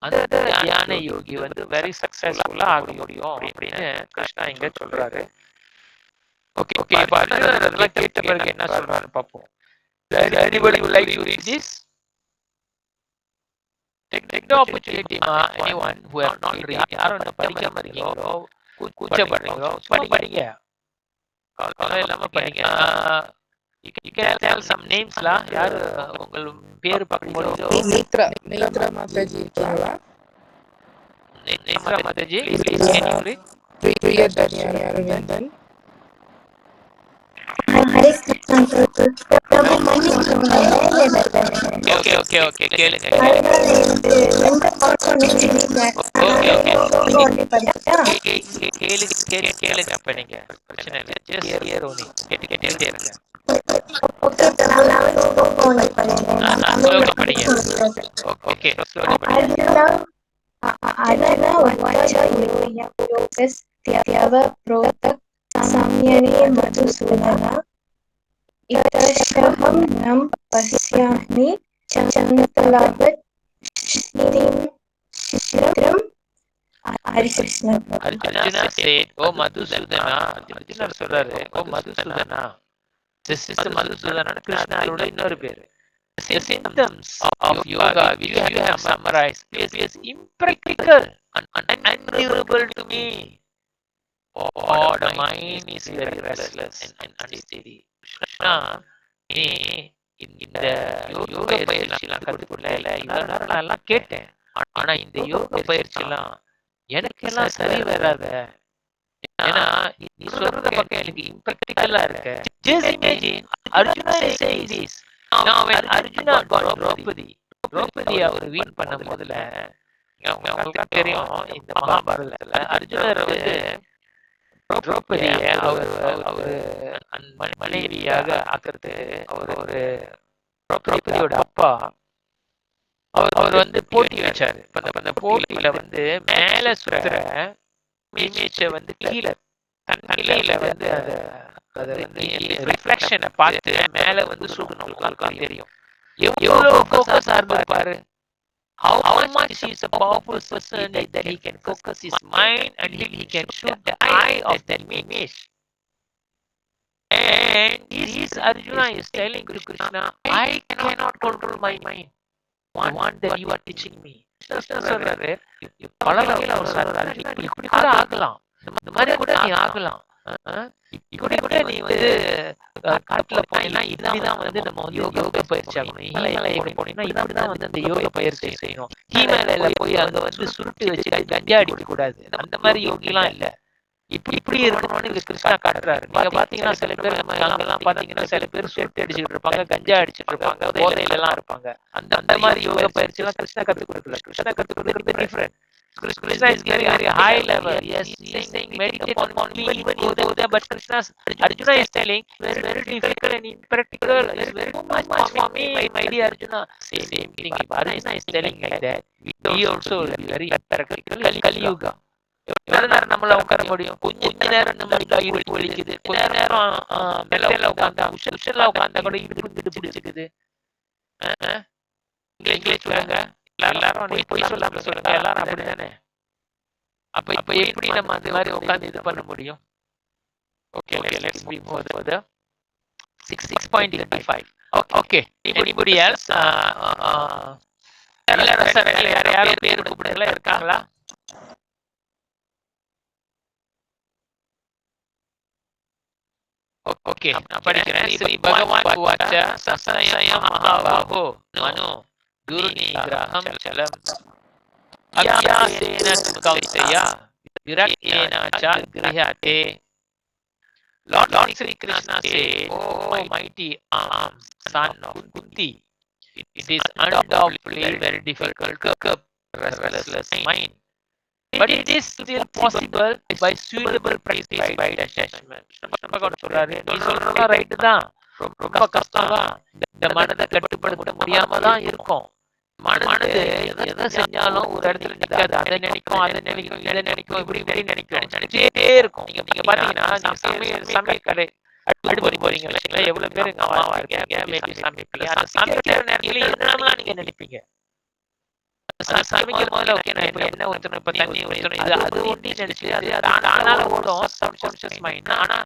Speaker 1: அந்த தியான யோகி வந்து வெரி சக்சஸ்ஃபுல்லா ஆக முடியும் அப்படின்னு கிருஷ்ணா இங்க சொல்றாரு. ஓகே ஓகே, அதெல்லாம் கேட்ட பிறகு என்ன சொல்றாரு பார்ப்போம். Anybody would like to read this? Take the opportunity, anyone who have not read, யாரும் படிக்காம இருக்கீங்களோ, கூச்சப்படுறீங்களோ, படிங்க. இல்லாம படிங்க. You can tell some names la. யாரு உங்கள் பேர் பார்க்கும்போது
Speaker 2: நேத்ரா மாதாஜி இருக்கீங்களா?
Speaker 1: Netra Mataji, please can you read?
Speaker 2: Priyadarshini Aravindan.
Speaker 1: Okay கேளுங்க. கேளுங்க அப்ப நீங்க பிரச்சனை இல்லை. Just hear only. கேட்டுக்கிட்டே இருங்க. ஸ்லோகி படிங்க. ஓகே ஸ்லோகி படிங்க.
Speaker 5: संयमे मधुसूदन इतश्रहं नं पश्यामि चञ्चलावत् श्रीं Harikrishna.
Speaker 1: Arjuna said, "Oh Madhusudana." Arjuna சொல்றாரு, "Oh Madhusudana." This is Madhusudana, கிருஷ்ணரோட இன்னொரு பேரு. The symptoms of yoga which you have summarized is impractical and undurable to me. or the mind is very restless and unsteady. Krishna, நீ இந்த யோக பயிற்சியெல்லாம் கத்துக்கொள்ள இவ்வளவு நேரம் நான் எல்லாம் கேட்டேன். ஆனா இந்த யோக பயிற்சியெல்லாம் எனக்கெல்லாம் சரி வராத. ஏன்னா நீ சொல்றத பக்கம் எனக்கு இம்ப்ராக்டிகலா இருக்கு. Just imagine Arjuna is saying this. Now when Arjuna got Draupadi அவர் வீண் பண்ண முதல்ல உங்களுக்கு தெரியும், இந்த மகாபாரதத்துல அர்ஜுனர் வந்து திரௌபதிய அவரு மனைவியாக ஆக்குறது அவர் ஒரு திரௌபதியோட அப்பா அவர் வந்து போட்டி வச்சாரு. அந்த போட்டியில வந்து மேல சுத்துற இமேஜ வந்து கீழே தண்ணியில வந்து அதை வந்து ரிஃப்ளெக்ஷனை பார்த்து மேல வந்து சுடணும் தெரியும். எவ்வளவு ஃபோக்கஸ் இருப்பாரு. How much he is a powerful person that he can focus his mind until he can shoot the eye of that image. And this Arjuna is telling to Krishna, I cannot control my mind. One that you are teaching me. சொல்றாரு, பல வகையில அவர் சொல்றாரு, இப்படி கூட ஆகலாம், இந்த மாதிரி கூட நீ ஆகலாம், இப்படி கூட நீ வந்து காட்டுல போனீங்கன்னா இதுதான் வந்து நம்ம யோக பயிற்சி ஆகணும். ஹிமாலயம் போனீங்கன்னா இப்படிதான் வந்து அந்த யோக பயிற்சி செய்யணும். ஹிமாலயில போய் அங்க வந்து சுருட்டு வச்சு கஞ்சா அடிக்க கூடாது, அந்த மாதிரி யோகிலாம் இல்ல. இப்படி இருக்கணும்னு கிருஷ்ணா காட்டுறாரு. நீங்க பாத்தீங்கன்னா சில பேர் நம்ம எல்லாம் பாத்தீங்கன்னா சில பேர் சுருட்டு அடிச்சுட்டு இருப்பாங்க, கஞ்சா அடிச்சுட்டு இருப்பாங்க, போதையில எல்லாம் இருப்பாங்க. அந்த மாதிரி யோக பயிற்சி எல்லாம் கிருஷ்ணா கத்துக் கொடுக்கல. கிருஷ்ணா கத்துக் கொடுக்கறது different. Krishna is very high level. Yes, he is saying meditate on me even you go there, but Arjuna is telling very difficult and impractical. It's very much for me, my dear Arjuna. Same thing. If Arjuna is telling like that, we also very practical. Kali Yuga. எவ்வளவு நேரம் நம்மள உட்கார முடியும்? கொஞ்ச நேரம் நம்ம கை வலிக்குது, கொஞ்ச நேரம் மெல்ல உட்காந்தா உஷர்ல உட்காந்தா கூட இடுப்பு பிடிச்சிக்குது. இங்கிலீஷ் சொல்லுங்க, எல்லாரும் போய் சொல்லாம சொல்லுங்க, எல்லாரும் அப்படிதானே. அப்ப எப்படி நம்ம அந்த மாதிரி உட்கார்ந்து இது பண்ண முடியும்? Okay, let's move further. 6.85. Okay, anybody else? எல்லாரும் சார் யாரும் பேர் கூப்பிடுறல இருக்காங்களா? ஓகே, நான் படிக்கிறேன். ஸ்ரீ பகவான் உவாச்ச சசயம் மகாபாஹோ மனோ துர்நிகிரஹம் சலம் அபியாசேன து கௌசல்ய விரக்யேன ச கிரஹ்யதே. Lord Sri Krishna said, "Oh mighty arms, son of Kunti, it is undoubtedly very difficult to curb restless mind, but it is still possible by suitable practice by detachment." சொல்றாரு, நீ சொல்றதா ரைட்டு தான், ரொம்ப கஷ்டம் தான், இந்த மனதை கட்டுப்படுத்த முடியாம தான் இருக்கும். மனது எதை செஞ்சாலும் ஒரு இடத்துல நிக்காது, அதை நினைக்கும், இதை நினைக்கும், இப்படி நினைச்சிட்டே இருக்கும். நீங்க பாத்தீங்கன்னா சமையல் கடை அடுப்படி போறீங்க, எவ்வளவு பேர் எங்க அம்மாவா இருக்கீங்க, மேபி சமைப்பீங்க, அந்த சமைக்கிற நேரத்துல என்னெல்லாம் நீங்க நினைப்பீங்க. சமைக்கிற முதல்ல ஓகே, நான் இப்ப என்ன ஊற்றணும், இப்ப தண்ணி ஊற்றணும், இது அது ஒட்டி நினைச்சு அது ஆனால ஓடும் சப்கான்ஷியஸ் மைண்ட். ஆனா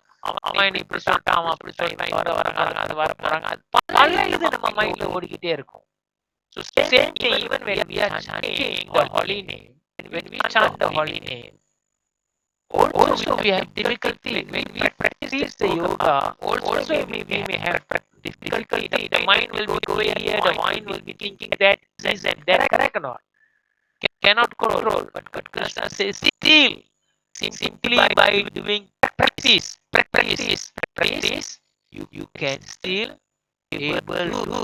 Speaker 1: அவன் இப்படி சொல்லிட்டான், அவன் அப்படி சொல்லிட்டான், இவர வராங்க, அது வர போறாங்க, அது பல இது நம்ம மைண்ட்ல ஓடிக்கிட்டே இருக்கும். So same thing, even when we are chanting the holy name, when we chant the holy name, also we have difficulty when we practice the yoga. Also we may have difficulty. The mind will be going here, the mind will be thinking that this and that, correct or not? Cannot control. But Krishna says still, simply by doing practice, you can still able to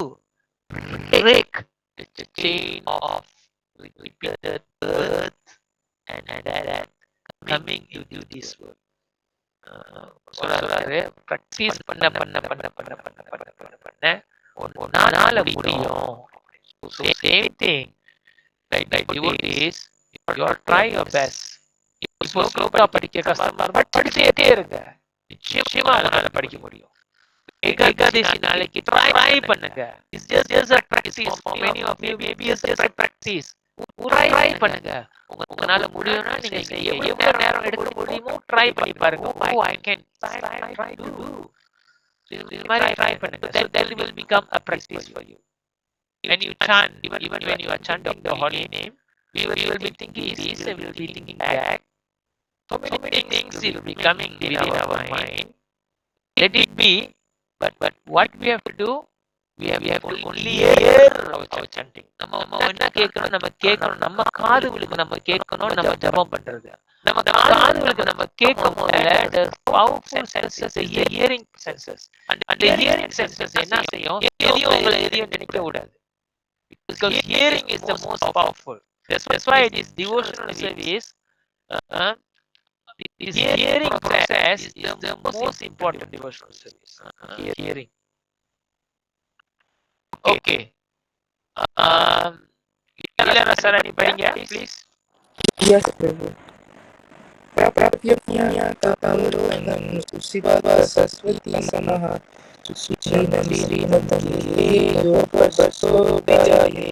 Speaker 1: break the chain of repeated birth and that coming to do this work. சொல்றாரு, practice பண்ண உன்னால முடியும். So same thing, like devotees, you try your best. இப்போ ஸ்லோகா படிக்க கஷ்டமா இருந்தா படிச்சுட்டே இருங்க, நிச்சயமா உன்னால படிக்க முடியும். ஏகாதசி நாளைக்கு ட்ரை பண்ணுங்க. It's just a practice for many of you. Maybe it's just a practice. Try பண்ணுங்க. உங்களால முடியும்னா நீங்க எவ்வளவு நேரம் எடுக்க முடியுமோ ட்ரை பண்ணி பாருங்க. Oh, I can try to do. இது மாதிரி ட்ரை பண்ணுங்க. So that will become a practice for you. When you chant, even when you are chanting the holy name, we will be thinking this and we will be thinking that. So many things will be coming within our mind. Let it be, but what we have to do, we have to only hear our chanting. நம்ம என்ன கேட்கணும், நம்ம கேட்கணும், நம்ம காதுகளுக்கு நம்ம கேட்கணும், நம்ம ஜபம் பண்றது. நம்ம காதுகளுக்கு நம்ம கேட்கும் போதுல the powerful senses, the hearing senses, and the hearing senses என்ன செய்யும், எதையும் உங்களை எதையும் நினைக்க விடாது. Because hearing is the most powerful. That's why this devotional service, this hearing process is the most important devotional service. Hearing. Okay. Leela Sarani படிங்க please.
Speaker 2: Yes, Prabhu. Prapya punya kapalo ng usibaba saswati samaha suci nandiri nandiri yoga baso bijaye.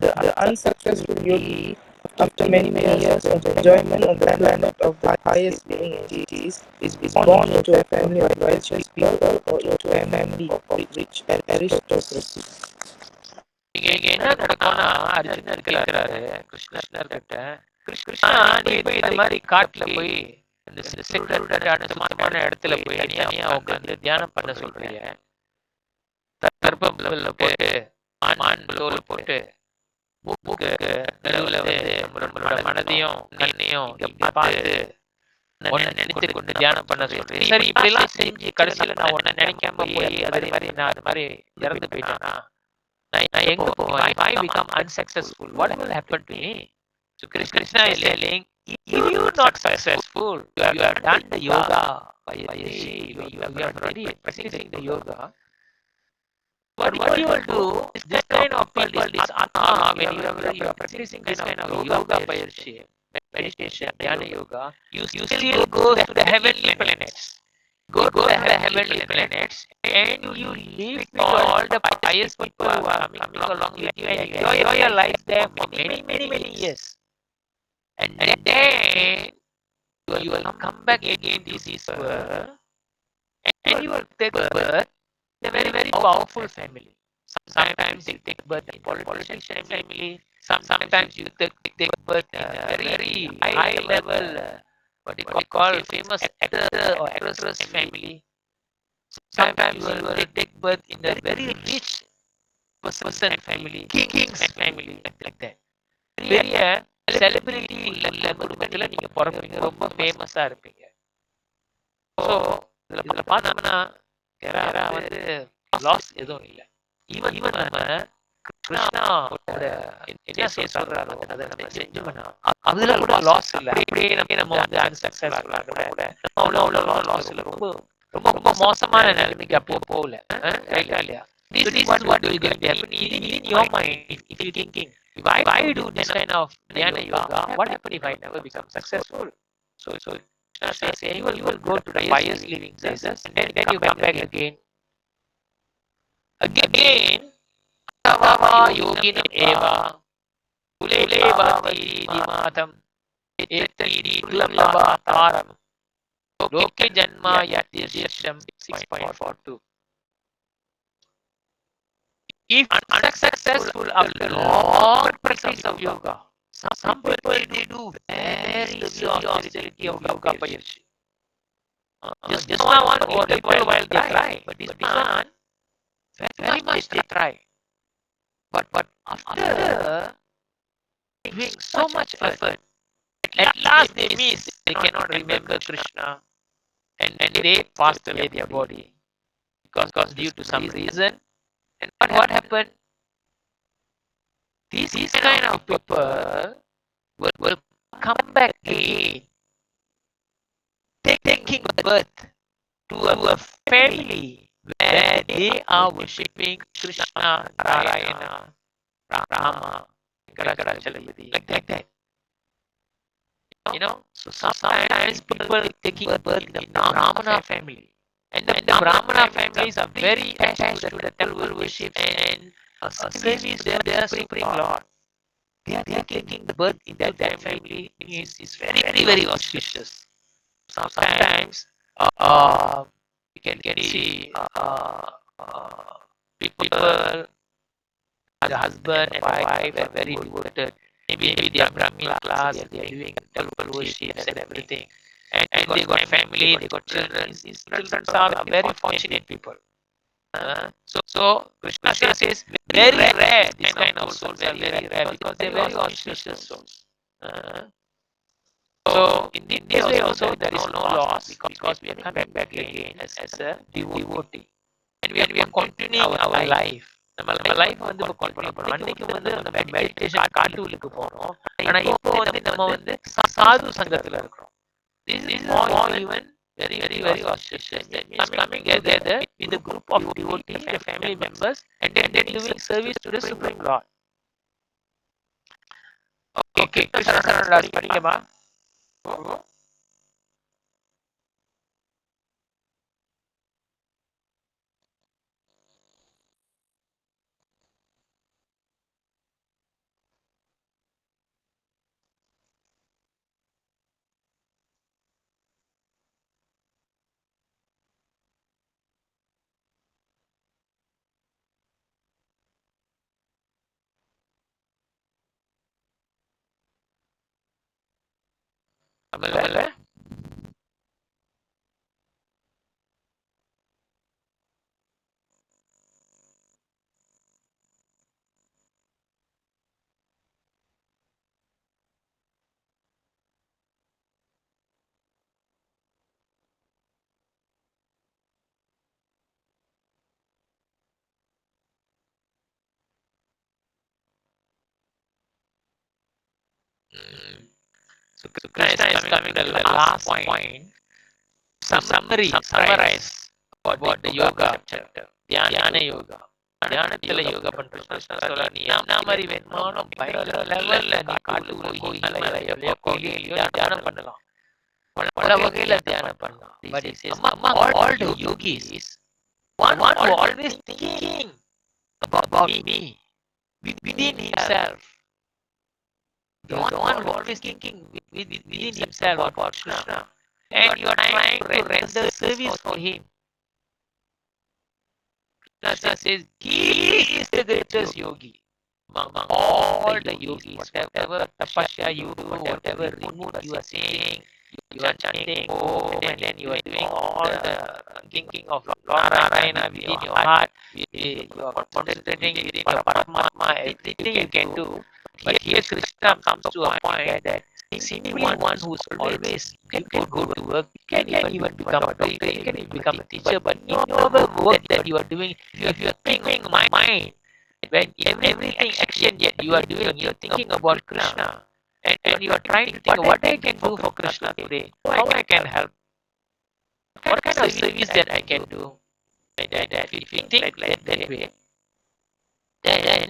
Speaker 2: The unsuccessful yogi, after many years of enjoyment on the planet of the highest being entities, is born into a family of righteous people or into a family of rich and aristocracy.
Speaker 1: இங்க என்ன நடக்கும்னா, அர்ஜுனர் கேட்கிறாரு கிருஷ்ணர் கிட்ட, கிருஷ்ணா நீ போய் இந்த மாதிரி காட்டுல போய் இந்த செக்ரட்டான சுத்தமான இடத்துல போய் தனியா உட்காந்து தியானம் பண்ண சொல்றீங்க. கர்ப்பம்ல போட்டு மான் தோல் போட்டு மூக்கு நடுவுல வந்து நம்மளோட மனதையும் கண்ணையும் பார்த்து உன்னை நினைத்து கொண்டு தியானம் பண்ண சொல்றேன். சரி, இப்படி எல்லாம் செஞ்சு கடைசியில நான் உன்னை நினைக்காம போய் அதே மாதிரி நான் அது மாதிரி இறந்து போயிட்டேன்னா நான் எங்க போவேன்? If I become unsuccessful, what will happen to me? So Krishna is telling, if you are not successful, you have done the yoga by you have already practicing the yoga. What you will do is this kind of people, this atma, when you are practicing this kind of yoga payarshi, meditation, dhyana yoga, you still go to the heavenly planets. Go to the heavenly planets and you live with all the pious people who are coming along with you and enjoy your life there for many years. And then you will come back again to this world and you will take birth in a very powerful family. Sometimes you take birth in politician family. Sometimes you take birth in a very high level, what you call famous actor or actress family. Sometimes you will take birth in a very rich person family, king's family, like that. பெரிய celebrity உள்ள குடும்பத்துல நீங்க பிறப்பீங்க, ரொம்ப ஃபேமஸா இருப்பீங்க. So இதுல பார்த்தோம்னா வந்து லாஸ் எதுவும் இல்லை. ஈவன் நம்ம கிருஷ்ணாவோட என்ன சொல்றாரோ அதை நம்ம செஞ்சோம்னா அதுல கூட லாஸ் இல்லை. அப்படியே நம்ம வந்து அன்சக்சஸ்ஃபுல் ஆகினா கூட அவ்வளோ லாஸ் இல்லை. ரொம்ப ரொம்ப ரொம்ப மோசமான நிலைமைக்கு அப்போ போகல. இல்லையா? This is what will going to happen in your mind if you're thinking, if I do this kind of dhyana yoga, what happen if I never become successful? So Krishna says you will go to the pious living places and then you come back again. Yoginam eva kule bhavati dimatam etadi kulamabhataram loke janma yatirsham 6.42. If unsuccessful after long practice of yoga, some people they do very slow austerity of yoga payarshi. Just one or people while they try, but this one very much they try. But after doing so much effort, at last they miss. They cannot remember Krishna, and they passed away their body because due to some reason. And what happened? These kind of people will come back again, taking birth to a family where they are worshipping Krishna, Narayana, Rama, Venkatachalapati, like that. You know, so sometimes people taking birth in the Brahmana family. And the Brahmana families are very attached to the temple worship and service their Supreme Lord. They are taking the birth in that family is very auspicious. Sometimes you can see people, the husband and wife are very devoted. maybe they are Brahmin class, they are doing temple worships and everything. And they got family, they got children. These children are very fortunate people. So Krishna says very rare. This kind of souls are very rare because they are very auspicious souls. So in this way also there is no loss because we are coming back again as a devotee, and we are continuing our life. நம்ம life வந்து இப்போ continue பண்ணோம். அன்னைக்கு வந்து நம்ம meditation காட்டுக்கு போனோம். ஆனா இப்போ வந்து நம்ம வந்து சாது சங்கத்துல இருக்கிறோம். This is more even very auspicious. That means coming together with a group of devotees, family members, and then doing service to the Supreme Lord. Okay, Krishna Sarandas படிக்கமா? தமிழ்ல So Krishna is coming to the last point. Summarize about the yoga chapter. Dhyana yoga. தியானத்துல யோகா பண்ற கிருஷ்ணா சொல்ல நீ என்ன மாதிரி வேணுமானோ பயங்கர லெவல்ல நீ காட்டுக்குள்ள போய் ஹிமாலயாவிலயோ கோயிலையோ தியானம் பண்ணலாம். பல வகையில தியானம் பண்ணலாம். But he says among all the yogis, one who always thinking about me within himself. The one who always thinking within himself about Krishna, and you are trying to render service for him. Krishna says he is the greatest yogi among all the yogis. Whatever tapasya you do, whatever remote you are saying, you are chanting Om, and then you are doing all the thinking of Lord Narayana within your heart. You are concentrating within your Paramatma, everything you can do. But here Krishna comes to a point that simply one who is always can go to work, can even become a doctor, can even become a teacher, but whatever work that you are doing, if you are thinking my mind, when everything action that you are doing, you are thinking about Krishna, and you are trying to think what I can do for Krishna today, how I can help, what kind of service that I can do. That if you think like that way, then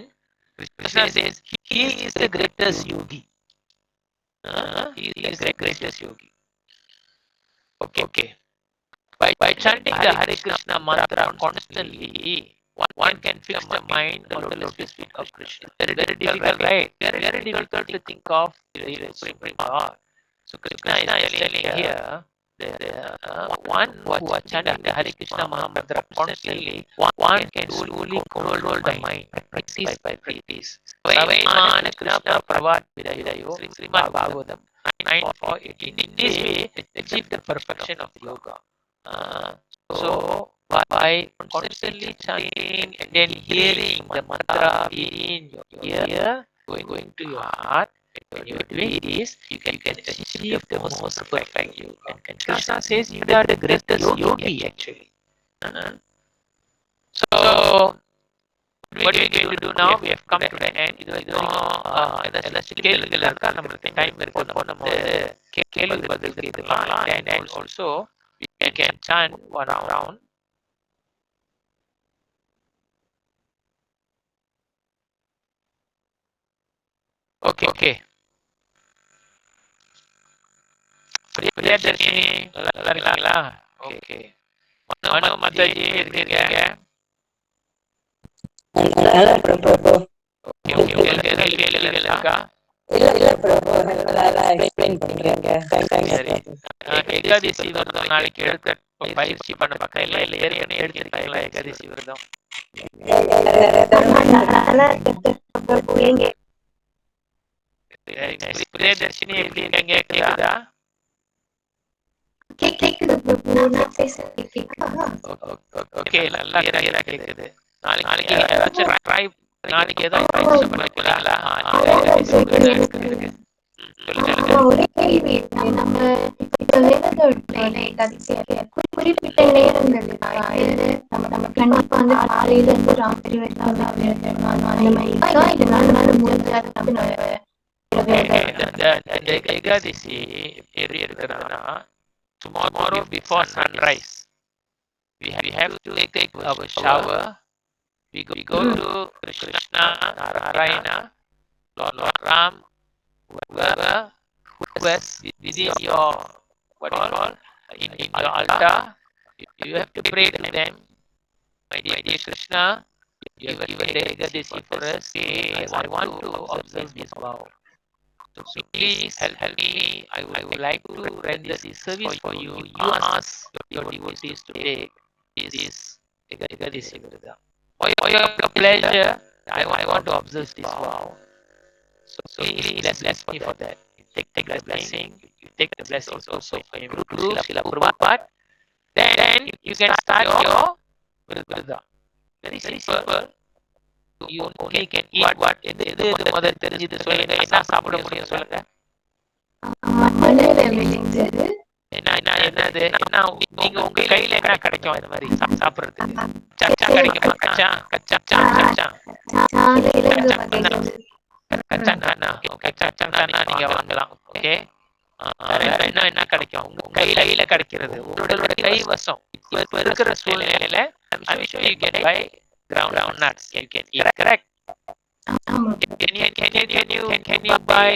Speaker 1: Krishna says he is the greatest yogi. He is the greatest yogi. Okay. By chanting the Hare Krishna mantra constantly, one can fix the mind on the lotus feet of Krishna. Very difficult, right? Very difficult to think of the Supreme Lord. So Krishna is telling here that one who are chanting the Hare Krishna mantra constantly, one can slowly control the mind piece by piece. Svayamana Krishna Pravad Vidayo Srimad Bhagavatam 9:4. In this way, achieve the perfection of yoga. So by constantly chanting and then hearing the mantra in your ear, going to your heart, when you are doing this, you can achieve the most perfect yoga. And Krishna says you are the greatest yogi actually. So what we are going to do now, we have come to the end. ஏதாச்சும் கேள்விகள் இருக்கா? நம்மளுக்கு time இருக்கு. நம்ம கேள்வி பதில் கேட்கலாம். And also we can chant one round. Okay. Priyadarshini நல்லா இருக்கீங்களா? ஓகே. மனோ மாதாஜி எப்படி இருக்கீங்க?
Speaker 4: நல்லா பிரபு.
Speaker 1: உங்களுக்கு கேள்விகள் இருக்கா?
Speaker 4: இல்ல பிரபு, நல்லா எக்ஸ்பிளைன் பண்றீங்க.
Speaker 1: சரி. ஏகாதசி விரதம் நாளைக்கு எடுத்து பயிற்சி பண்ண பக்கம் இல்ல ஏற்கனவே எடுத்துருக்கீங்களா ஏகாதசி விரதம்? Very nice. பிரியதர்ஷினி எப்படி இருக்கீங்க? கேக்குதா?
Speaker 5: கேக்குது பிரபு, நான் பேசுறது கேக்குதா?
Speaker 1: ஓகே, நல்லா கிளியரா கேக்குது. நாளைக்கு ஏதாச்சும் ட்ரை, நாளைக்கு ஏதாவது ட்ரை பண்ண போறீங்களா? சொல்லுங்க.
Speaker 5: ஒரே கேள்வி இருக்கு. நம்ம இப்ப எழுதுறோம்ல கடைசியா குறிப்பிட்ட நேரங்கள் இருக்கா? இது நம்ம கண்டிப்பா வந்து காலையில இருந்து ராத்திரி வரைக்கும் தான் எழுதணும் அந்த மாதிரி இருக்கா? இல்ல நாலு முடிஞ்சா நம்ம
Speaker 1: இந்த ஏகாதசி எப்படி இருக்குதுன்னா, tomorrow before sunrise we have to take our shower. We go to Krishna, Narayana, Lord Ram, whoever who has within your what you call in your altar. You have to pray to them. My dear Krishna, you have given the Ekadasi for us. I want to observe this vow. So please help me. I would like to render this service for you. You ask your devotees to take this Ekadasi Vrata. For your pleasure, I want to observe this vow. So please bless me for that. You take the blessing. You take the blessing also for your Guru Srila Prabhupada. Then you can start your Vrata. Very simple. You only can eat what எது முதல்ல தெரிஞ்சது சொல்லுங்க. என்ன சாப்பிட முடியும் சொல்லுங்க.
Speaker 5: மண்ணில விளைஞ்சது
Speaker 1: என்னது என்ன நீங்க உங்க கையில என்ன கிடைக்கும் இந்த மாதிரி சாப்பிடுறதுக்கு? கச்சா கிடைக்குமா? கச்சா
Speaker 5: கிழங்கு வகைகள்
Speaker 1: கச்சா நீங்க வாங்கலாம். ஓகே, வேற என்ன கிடைக்கும்? உங்க கையில கிடைக்கிறது உங்களோட கை வசம். இப்ப இருக்கிற சூழ்நிலையில I'm sure you can buy ground nuts. You can eat, correct? Can you buy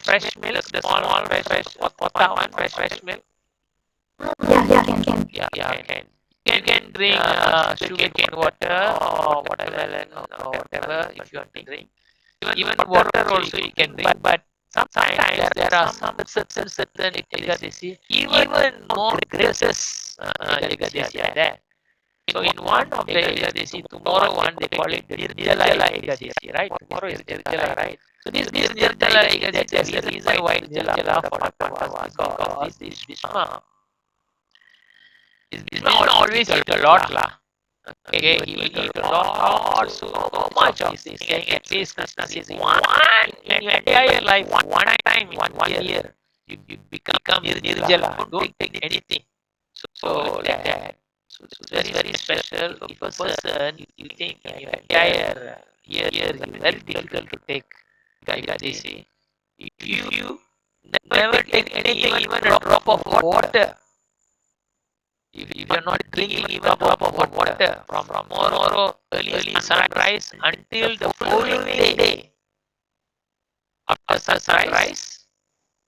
Speaker 1: fresh milk, the small fresh fresh milk?
Speaker 5: Yeah, can.
Speaker 1: Yeah, can. You can drink sugarcane water or watermelon or whatever if you want to drink. Even water also you can drink. But sometimes there are some certain Ekadasi, even more gracious Ekadasi are there. So in one of the Ekadasi, tomorrow one they call it Nirjala Ekadasi, right? Tomorrow is Nirjala, right? So this Nirjala Ekadasi, there is a reason why Nirjala for Pandavas, because this Bhishma always eat a lot lah. Okay, he will eat a lot, so much of this thing. At least Krishna says one in your entire life, one time in 1 year, you become Nirjala. Don't take anything. So like that. So it's very special. If a person you think in your entire year is very difficult to take Ekadasi, if you never take anything, even a drop of water, if you're not drinking even a drop of water from tomorrow early sunrise until the following day after sunrise,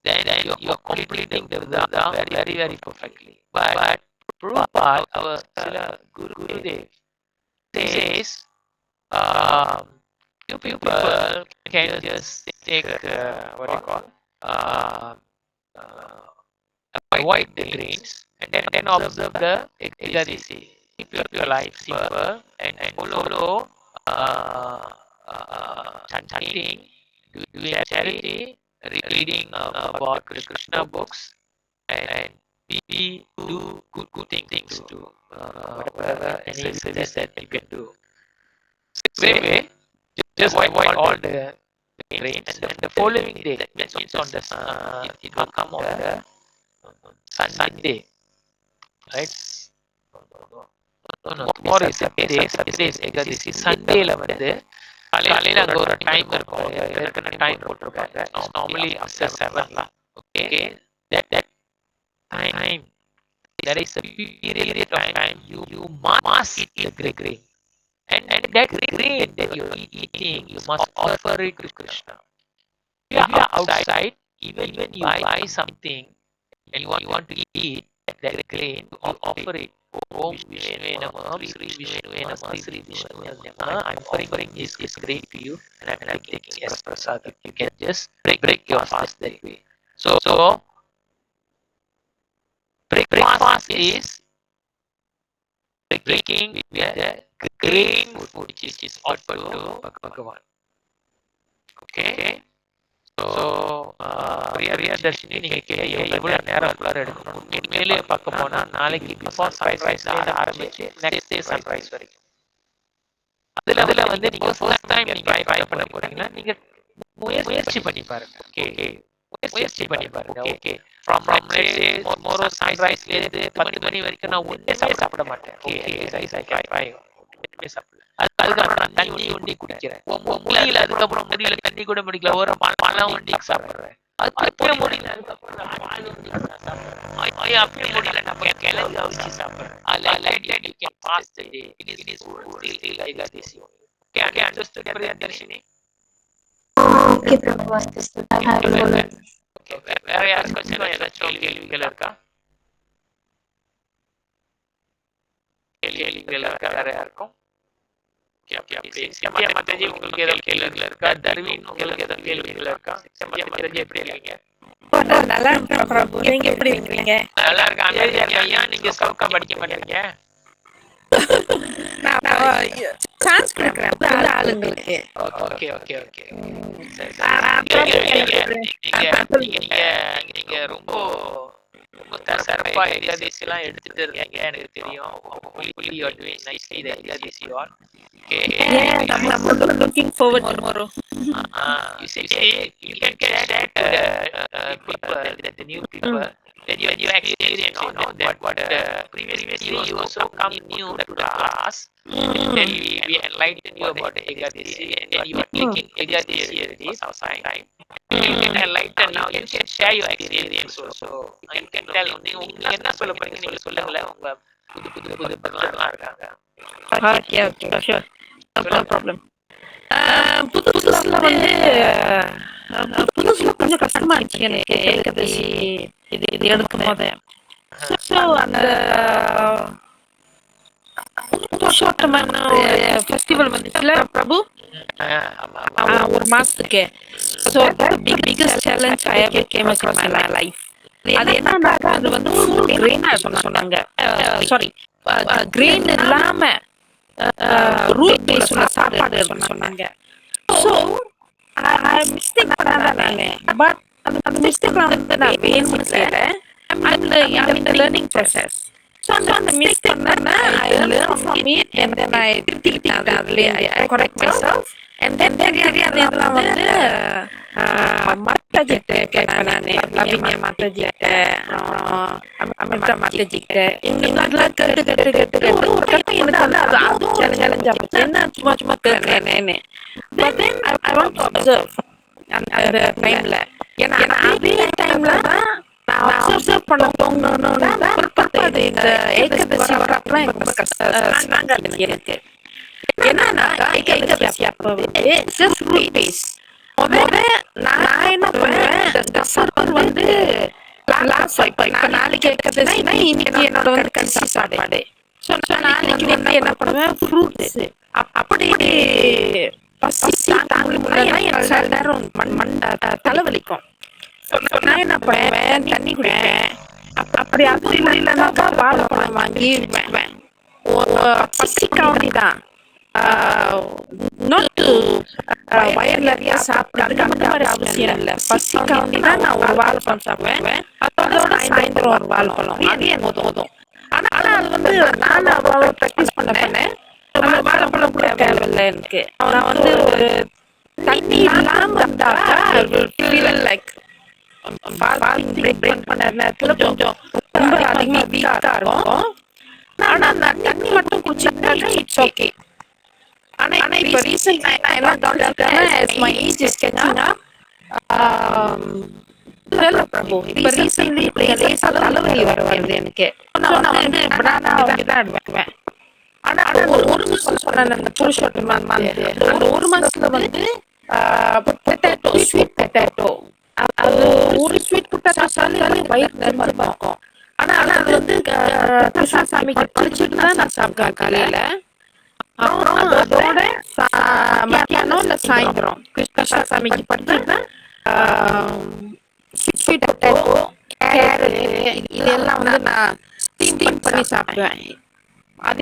Speaker 1: then you're completing the Vrata very perfectly. But Prabhupada, our Srila Gurudev, says you people can just take what you call avoid the grains and then observe the Ekadasi. Keep your life simple and follow chanting, doing charity, reading about Krishna books, and do good things too. Whatever any service that you can do. Same way, just avoid all the grains and the following day, that means on the it will come on the Sunday, right? No, tomorrow is Saturday is Ekadasi. Sundayல வந்து காலையில அங்க ஒரு time இருக்கும். ஏற்கனவே time போட்டிருப்பாங்க. Normally after 7 lah. Okay, that time there is a period of time you must eat the grain, and that grain that you are eating you must offer it to Krishna. If you are outside, even you buy something and you want to eat that grain, you offer it. Om Vishnu Namah, Sri Vishnu Namah, Sri Vishnu Namah. I'm offering this grain to you, and I'm taking as prasad. You can just break your fast that way. So breakfast is breaking the grain food which is offered to Bhagavan. Okay. So Priyadarshini நீங்க எவ்வளவு நேரம் எடுக்கணும் உண்மையிலேயே பார்க்க போனா நாளைக்கு before sunrise ஆரம்பிச்சு next day sunrise வரைக்கும் அதுல வந்து நீங்க ஃபர்ஸ்ட் டைம் நீங்க ட்ரை பண்ண போறீங்கன்னா நீங்க முயற்சி பண்ணி பாருங்க. ஓகே, முயற்சி பண்ணி பாருங்க. ஓகே, ஃப்ரம் மோரோ சன்ரைஸ்ல இருந்து 10 மணி வரைக்கும் நான் ஒண்ணே சாப்பிட மாட்டேன். ஓகே, ஐ ட்ரை ஒண்ணுமே சாப்பிடல. அதுக்கப்புறம் நான் தண்ணி ஒண்டி குடிக்கிறேன். முடியல, அதுக்கப்புறம் முடியல, தண்ணி கூட முடிக்கல, ஒரு பழம் ஒண்டி சாப்பிடுறேன். அப்படியே முடியல, அதுக்கப்புறம் நான் பால் ஒண்டி சாப்பிடுறேன். அப்படியே முடியல, நான் போய் கிழங்கு அவிச்சு சாப்பிடுறேன். You can pass the day. It is still like this. Okay, understood, Priyadarshini?
Speaker 5: Okay Prabhu, understood. I have followed.
Speaker 1: Okay, வேற யாருக்காச்சும் ஏதாச்சும் கேள்விகள் இருக்கா? கேள்விகள் இருக்கா வேற யாருக்கும்? சத்யா மாதாஜி, உங்களுக்கு ஏதாவது கேள்விகள் இருக்கா? தர்வீன், உங்களுக்கு ஏதாவது கேள்விகள் இருக்கா? சத்யா மாதாஜி, எப்படி இருக்கீங்க?
Speaker 4: நல்லா இருக்கேன் பிரபு, நீங்க எப்படி இருக்கீங்க?
Speaker 1: நல்லா இருக்கேன். அமைதியா இருக்கீங்க. நீங்க சவுக்கா படிக்க மாட்டீங்க?
Speaker 4: சான்ஸ் கொடுக்குறேன் ஆளுங்களுக்கு.
Speaker 1: Okay okay okay. நீங்க ரொம்ப சிறப்பா எக்ஸாதிஸ் எல்லாம் எடுத்துட்டு இருக்கீங்க, எனக்கு தெரியும். Nicely the exercise you are. Okay.
Speaker 4: Yeah, I'm looking forward tomorrow.
Speaker 1: You can get that people, the new people. When you experience, that what previously you also come new to the class. Then we enlighten you about the Ekadasi, and then you are taking Ekadasi this outside. You can enlighten now. You can share your experience also. You can tell நீங்க என்ன சொல்ல போறீங்க, நீங்க சொல்லுங்களே. உங்க புது பகலாம் இருக்காங்க.
Speaker 4: Okay, sure. No problem. புதுசுல வந்து புதுசுல கொஞ்சம் கஷ்டமா இருந்துச்சு எனக்கு ஏகாதசி இது எடுக்கும் போது. ஸோ அந்த புருஷோத்தமன் ஒரு ஃபெஸ்டிவல் வந்துச்சுல பிரபு, ஒரு மாசத்துக்கு. So biggest challenge I ever came across in my life. அது என்னன்னா, அது வந்து ஃபுல் கிரெயினா சொன்னாங்க. சாரி, கிரெயின் இல்லாம ரூட் பேஸ் உள்ள சாப்பாடு சொன்னாங்க. ஸோ மிஸ்டேக் பண்ணாதான் நானு. பட் அந்த மிஸ்டேக் வந்து நான் வேணும்னு செய்யறேன். அந்த லேர்னிங் ப்ராசஸ். ஸோ அந்த மிஸ்டேக் பண்ணா I learn from it and then I திருத்திக்கிட்டேன். அதுலேயே I correct myself. And then தெரியாத இதெல்லாம் வந்து மாதாஜிட்ட கேட்பேன் நான். லவினியா மாதாஜிட்ட, அமிர்தா மாதாஜிட்ட, இவங்கெல்லாம் கேட்டு ஒரு கட்டம் எனக்கு வந்து அதுவும் சேலஞ்சா போச்சு. என்ன சும்மா கேட்கறேன்னு. But then I want to observe அந்த டைம்ல. ஏன்னா அதே டைம்ல தான் நான் அப்சர்வ் பண்ண தோணுன்னு தான் இந்த ஏகாதசி வரப்பெல்லாம் எனக்கு ரொம்ப கஷ்டம் இருக்கு. என்னன்னா ஏகாதசி அப்போ வந்து ஜஸ்ட் ரூட் பேஸ். நான் என்ன பண்ணுவேன், சர்வர் வந்து இப்ப நாளைக்கு ஏகாதசினா இன்னைக்கு என்னோட வந்து கடைசி சாப்பாடு. ஸோ நாளைக்கு வந்து என்ன பண்ணுவேன், ஃப்ரூட்ஸ். அப்படி பசி தாங்க முடியலன்னா எனக்கு சில நேரம் தலைவலிக்கும். நான் என்ன பண்ணுவேன், தண்ணி குடிப்பேன். அப்படி அது இல்லைன்னாக்கா வாழைப்பழம் வாங்கி பசிக்காண்டி தான். வயர் நிறைய சாப்பிடாது அந்த மாதிரி அவசியம் இல்லை. பசிக்காண்டி தான் நான் ஒரு வாழைப்பழம் சாப்பிடுவேன். அதோட சாயந்தரம் ஒரு வாழைப்பழம், அது எனக்கு போதும். ஆனா அது வந்து நான் அவ்வளோ ப்ராக்டிஸ் பண்ணேன். அந்த வாழைப்பழம் கூட தேவையில்லை எனக்கு. நான் வந்து ஒரு தண்ணி இல்லாம இருந்தாக்கா லைக் பிரேக் பண்ண நேரத்துல கொஞ்சம் ரொம்ப அதிகமா வீக்கா இருக்கும். ஆனா நான் தண்ணி மட்டும் குடிச்சிட்டாக்கா இட்ஸ் ஓகே. ஆனா இப்ப ரீசெண்டா நான் என்ன கவனிச்சிட்டேன்னா, as my age is catching up, பிரபு இப்ப ரீசென்ட்லி இப்ப லேசா தலைவலி வருது எனக்கு. நான் வந்து பனானா வாங்கிதான் எடுப்பேன். ஆனா ஒரு மாசம் சொன்னேன் அந்த புருஷோத்தமன் வந்து ஒரு மாசத்துல வந்து பொட்டேட்டோ, ஸ்வீட் பொட்டேட்டோ, அது ஒரு ஸ்வீட் பொட்டேட்டோ சாப்பிட்டாலே வயிறு நிறைஞ்சு பார்க்கும். ஆனா அது வந்து கிருஷ்ண சாமிக்கு படிச்சுட்டு தான் நான் சாப்பிட்டேன் காலையில. அப்புறம் அதோட மத்தியானம் இல்ல சாயந்தரம் கிருஷ்ண சாமிக்கு படிச்சுட்டு தான் ஸ்வீட் பொட்டேட்டோ, கேரட் இதெல்லாம் வந்து நான் ஸ்டீம் பண்ணி சாப்பிடுவேன்.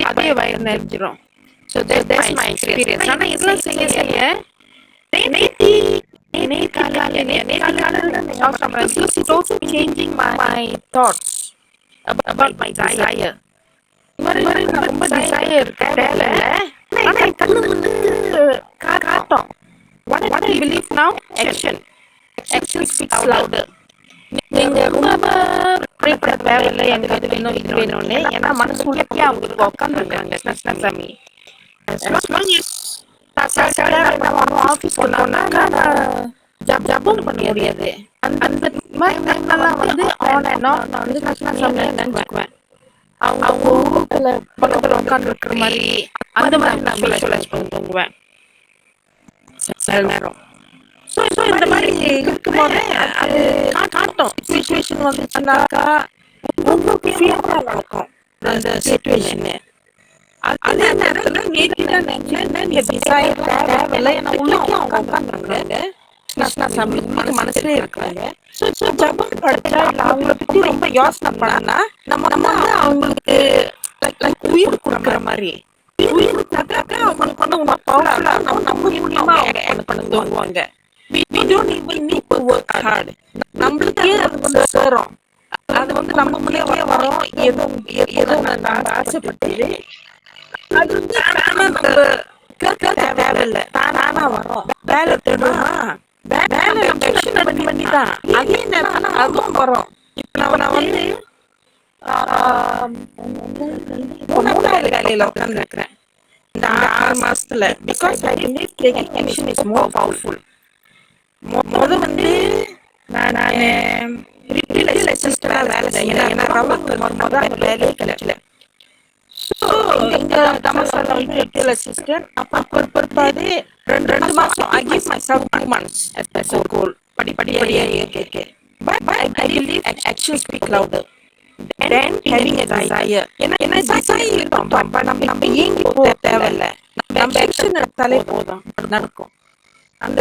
Speaker 4: அதே வயிறு நிறைஞ்சிரும். So that's my experience. ஆனால் இதெல்லாம் செய்ய நேத்தி
Speaker 2: totally changing my thoughts about my desire. நான் ரொம்ப desire இருக்கு தேவை ஆனா என் கண்ணு வந்து காட்டும். What I believe now, action speaks louder. நீங்க ரொம்ப ப்ரே பண்ண தேவையில்லை, எனக்கு அது வேணும் இது வேணும்னு. ஏன்னா மனசு உள்ளே அவங்களுக்கு உட்காந்துருக்காங்க கிருஷ்ணசாமி. ஆஃபீஸ் போனோம்னாக்கா ஜப்பும் பண்ண முடியாது. அந்த மாதிரி டைம்லாம் வந்து ஆன் அண்ட் ஆஃப் நான் வந்து கிருஷ்ணசாமியை நினைச்சுக்குவேன். அவங்க ஊருக்குள்ள பக்கத்துல உட்காந்து இருக்கிற மாதிரி அந்த மாதிரி நான் விஷுவலைஸ் பண்ணி தூங்குவேன் சில நேரம். ஸோ இந்த மாதிரி இருக்கும்போது அது காட்டும். சுச்சுவேஷன் வந்துச்சுனாக்கா ரொம்ப ஃபியரா இருக்கும் அந்த சுச்சுவேஷனு. அதே நேரத்துல நேற்று நினைச்சேன் டிசைர் தேவையில்லை. ஏன்னா உள்ளே உட்காந்துருக்காங்க கிருஷ்ணசாமி உங்களுக்கு மனசுலேயே இருக்காங்க. ஸோ ஜபம் படிச்சா இல்லை அவங்கள பற்றி ரொம்ப யோசனை பண்ணா நம்ம வந்து அவங்களுக்கு உயிர் கொடுக்குற மாதிரி உயிர் கொடுத்தாக்கா அவங்களுக்கு வந்து உங்க பவர்ஃபுல்லாக நம்ம மூலியமா அவங்க பண்ணுவாங்க. We don't even need to work hard. நம்மளுக்கே அது வந்து சேரும். அது வந்து நம்ம மூலியமா வரும். ஏதோ நம்ம ஆசைப்பட்டது அது வந்து நம்ம கேட்க தேவையில்லை, தானா வரும். வேலை தேடுமா வேலை பண்ணி தான் அதே நேரம் அதுவும் வரும். இப்போ நான் வந்து மூணாவது வேலையில உட்காந்து இருக்கிறேன் இந்த 6 மாசத்துல. Because I believe taking action is more powerful. வந்து நான் ரியல் அசிஸ்டண்டா வேலை செய்யறேன். ஏன்னா ரவுண்ட் அந்த வேலையே கிடைக்கல. ஸோ இங்க தமசால வந்து ரியல் அசிஸ்டன்ட் அப்புறம் பிற்பாடு 2 மாசம் I give myself 2 months as a goal. படிப்படியா கேட்க. But I believe actions speak louder than having a desire. ஏன்னா desire இருக்கும். நம்ம ஏங்கி போக தேவையில்லை. நம்ம ஆக்ஷன் எடுத்தாலே போதும், நடக்கும். அந்த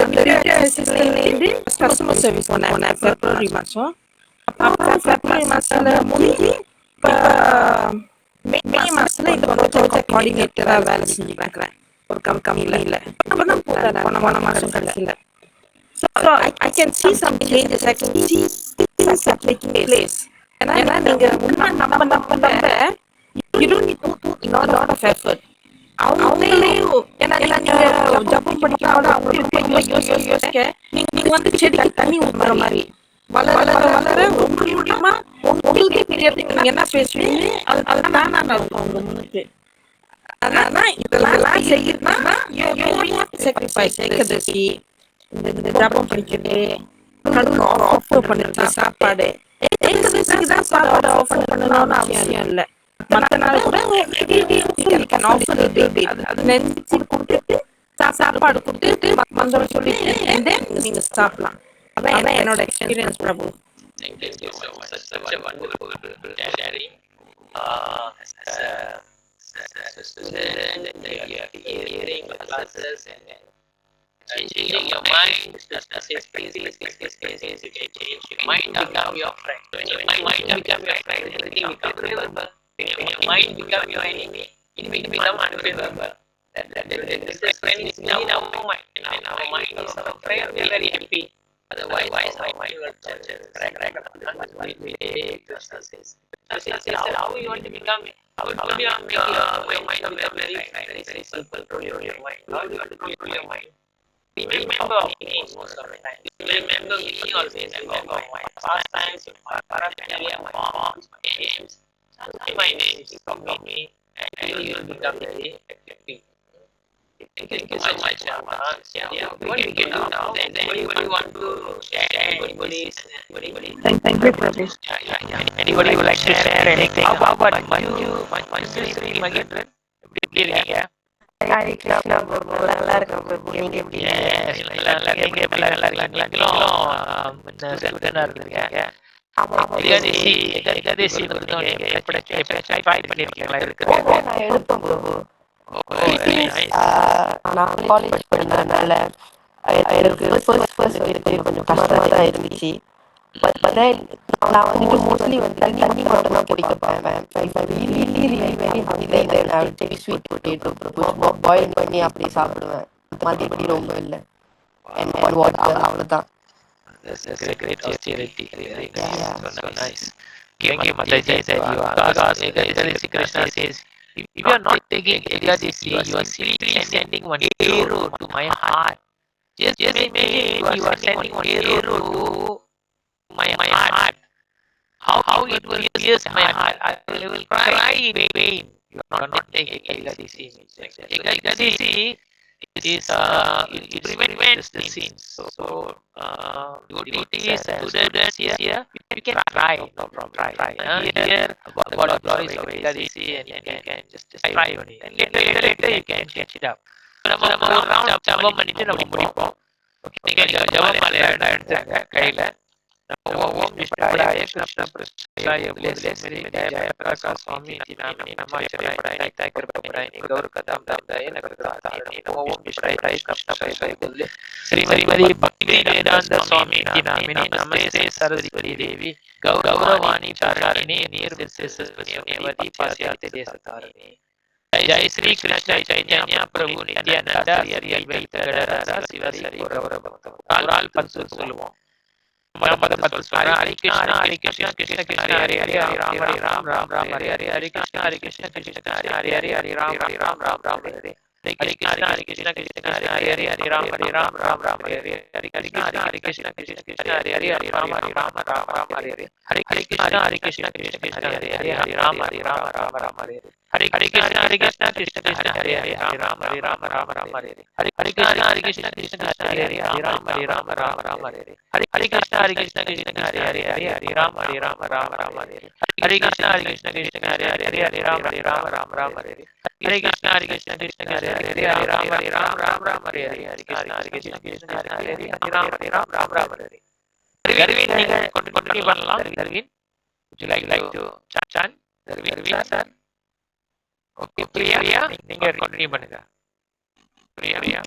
Speaker 2: அசிஸ்டன்ட்லேருந்து கஸ்டமர் சர்வீஸ் போனேன் பிப்ரவரி மாதம். அப்புறம் பிப்ரவரி மாதத்துல முடிஞ்சு இப்போ மே மாசத்துல இந்த ப்ராஜெக்ட் கோஆர்டினேட்டரா வேலை செஞ்சு பார்க்குறேன் ஒரு கம்பெனியில். அப்பதான் போன மாதம் கடைசியில். So I can see some changes. I can see things are taking place. ஏன்னா நீங்க நம்ம you don't need to put a lot of effort. அவங்களே ஏன்னா நீங்க ஜப்பம் படிக்கும்போது அவங்க யோசிக்க நீங்க வந்து செடிக்கு தண்ணி ஊற்றுற மாதிரி வளர மூலியமா உங்களுக்கே தெரியாது நீங்க என்ன பேசுவீங்க. அது தானா இருக்கும் உங்க முன்னுக்கு. அதனால இதெல்லாம் செய்யறதுனா சாக்ரிஃபைஸ் ஏகாதசி, இந்த ஜபம் படிக்கிறது, கடவுள் ஆஃபர் பண்ணுறது, சாப்பாடு. ஏகாதசிக்கு தான் சாப்பாடு ஆஃபர் பண்ணணும்னு அவசியம் இல்லை. மற்ற நாள் கூட அது நெஞ்சு கொடுத்துட்டு சாப்பாடு கொடுத்துட்டு மந்திரம் சொல்லிட்டு நீங்க சாப்பிடலாம். அதான் என்னோட experience Prabhu.
Speaker 1: Thank you so much. Such a wonderful sharing. As a student, and you are hearing the classes and changing your mind. That's crazy. You can change your mind, become your friend. When your mind become your friend, everything becomes favorable. When your mind become your enemy, it will become unfavorable. That friend is now our mind. And our mind is our friend. We are very happy. Otherwise, our mind will how you want to become it? How do you make your mind become very simple? Control your mind. How do you want to control your mind? Remember me most of the time. Remember me always about my pastimes, my paraphernalia, my forms, my games. Sometimes my names come with me and you will become very happy. Thank you so much. What we can do now, then anybody want to share, anybody.
Speaker 2: Thank you, Prabhu.
Speaker 1: Anybody would like to share anything? How about Manju? Magindran? எப்படி இருக்கீங்க?
Speaker 4: நல்லா இருக்கேன் பிரபு. நீங்க எப்படி
Speaker 1: ஏகாதசி பண்ணிருக்கீங்களா?
Speaker 4: நான் எடுப்பேன் பிரபு. நான் காலேஜ் படிக்கிறதுனால எனக்கு கொஞ்சம் கஷ்டமா தான் இருந்துச்சு. நான் வந்துட்டு மோஸ்ட்லி வந்து தண்ணி மட்டும் தான் குடிக்கப்பேன். ஸ்வீட் பொட்டேட்டோ பாயில் பண்ணி அப்படி சாப்பிடுவேன். மற்றபடி ரொம்ப இல்லை. and water அவ்வளவுதான்.
Speaker 1: That's a great austerity. Very nice.
Speaker 4: Yeah.
Speaker 1: So nice. Thank you, Mataji, that you asked Ekadasi. Krishna says, if you are not taking Ekadasi, you are simply sending one arrow to my heart. Just imagine you are sending one arrow to my heart. How it will pierce my heart. I will cry in pain. You are not taking Ekadasi. Ekadasi is it prevents the sins. So devotees and students here, you can try, no problem. Try. Hear about the glories of Ekadasi and you can just try on it. And later you can catch it up. நம்ம ஒரு round ஜபம் பண்ணிட்டு நம்ம முடிப்போம். நீங்க ஜபம் மாலை எடுத்துங்க கையில. ओम विष्णुपदाय कृष्ण प्रसाय बुले मेरे जय प्रकाश स्वामी नामिनी नमाचार्य पढ़ाई ताय कृपा पढ़ाई गौर कदम दाय नगरतारिणी ओम विष्णुपदाय कृष्ण प्रसाय बुले श्रीमती भक्ति वेदांत स्वामी नामिनी नमस्ते सरस्वती देवी गौरवाणी चारिणी निर्विशेषवती पाश्चात्य देशतारिणी जय श्री कृष्ण चैतन्य प्रभु नित्यानंद श्री अद्वैत गदाधर शिवासादि गौर भक्तों काल पद சொல்லுவோம் हरे कृष्णा कृष्ण कृष्ण हरे हरे राम राम हरे हरे हरे कृष्णा कृष्ण हरे हरे हरे राम राम हरे हरे कृष्णा कृष्ण हरे हरे हरे राम हरे राम हरे हरे हरे कृष्णा कृष्ण हरे हरे हरे राम हरे हरे हरे कृष्णा कृष्ण हरे हरे हरे राम हरे राम हरे हरे कृष्णा कृष्ण हरे हरे हरे राम हरे हरे कृष्णा कृष्ण हरे हरे हरे राम हरे राम हरे हरे कृष्णा कृष्ण हरे हरे हरे राम हरे राम हरे हरे कृष्णा कृष्ण हरे हरे हरे राम हरे राम हरे हरे कृष्णा कृष्ण हरे हरे हरे राम हरे राम हरे हरे कृष्णा कृष्ण हरे हरे हरे राम हरे राम हरे Garvin நீங்க continue பண்ணலாம். Garvin, would you like to chant? Garvin sir. Okay, Priya, நீங்க continue பண்ணுங்க. Priya.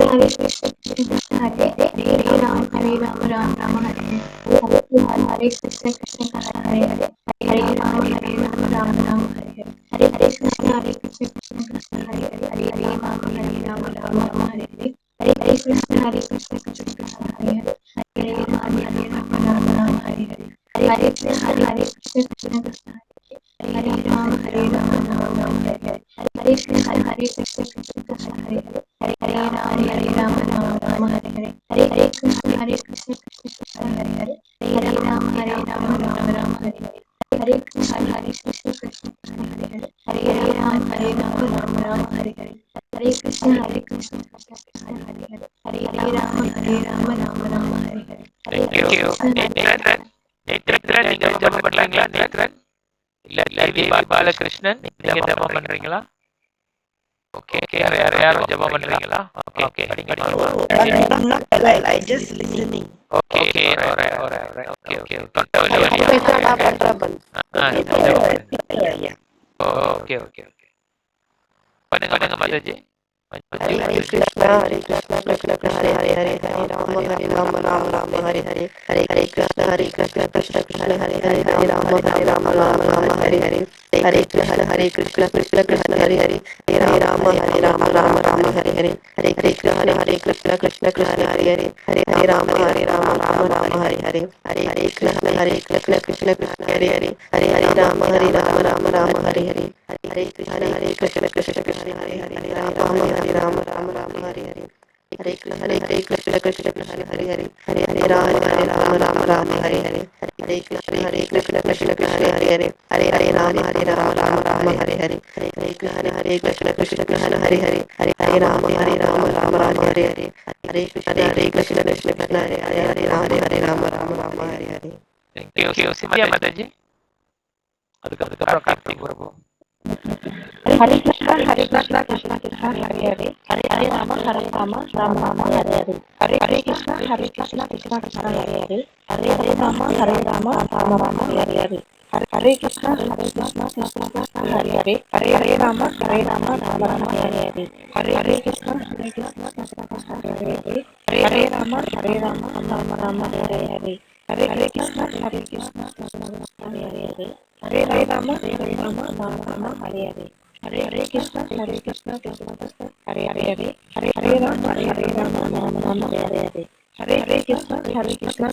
Speaker 5: Hare Krishna Krishna Hare Hare Ram Ram Hare Hare Krishna Krishna Hare Hare Ram Ram Hare Hare Krishna Krishna Hare Hare Ram Hare Hare Krishna Krishna Hare Hare Ram Hare Hare Krishna Krishna Hare Ram Hare Hare Krishna Krishna Hare Hare Ram Hare Hare Krishna Krishna Hare Hare Ram Hare Hare Krishna Krishna Hare Hare Ram Hare Hare Krishna Krishna Hare Hare Ram Hare
Speaker 1: Thank you. Nethran நீங்க ஜெபம் பண்றீங்களா? நேத்ரன் இல்ல பாலகிருஷ்ணன் நீங்க ஜெபம் பண்றீங்களா? ஓகே யாரும் ஜெபம் பண்றீங்களா? ஓகே படிங்க.
Speaker 4: I'm not I just listening.
Speaker 1: Okay alright. Okay. Okay. பண்ணுங்க மாதாஜி.
Speaker 4: हरे कृष्णा कृष्ण हरे हरे राम हरे हरे कृष्णा कृष्ण हरे हरे राम हरे हरे कृष्ण कृष्ण हरे हरे राम हरे हरे कृष्ण कृष्ण हरे हरे राम हरे हरे कृष्ण कृष्ण हरे हरे राम हरे हरे कृष्ण कृष्ण हरे राम हरे राम हरे हरे कृष्ण हरे राम हरे हरे कृष्ण कृष्ण हरे राम हरे हरे कृष्ण कृष्ण हरे राम हरे कृष्ण कृष्ण हरे Ram Hare Hare
Speaker 1: Thank you. Cynthia Mataji. அதுக்கப்புறம் கார்த்திக் பிரபு.
Speaker 4: हरे कृष्णा कृष्ण हरे हरे राम राम हरे हरे कृष्णा कृष्ण हरे हरे राम हरे राम हरे हरे कृष्णा कृष्ण हरे हरे राम हरे कृष्णा हरे राम हरे हरे कृष्णा हरे Ram Hare Hare Hare Krishna Krishna Krishna Hare Hare Hare Rama Rama Rama Hare Hare Hare Krishna Krishna Krishna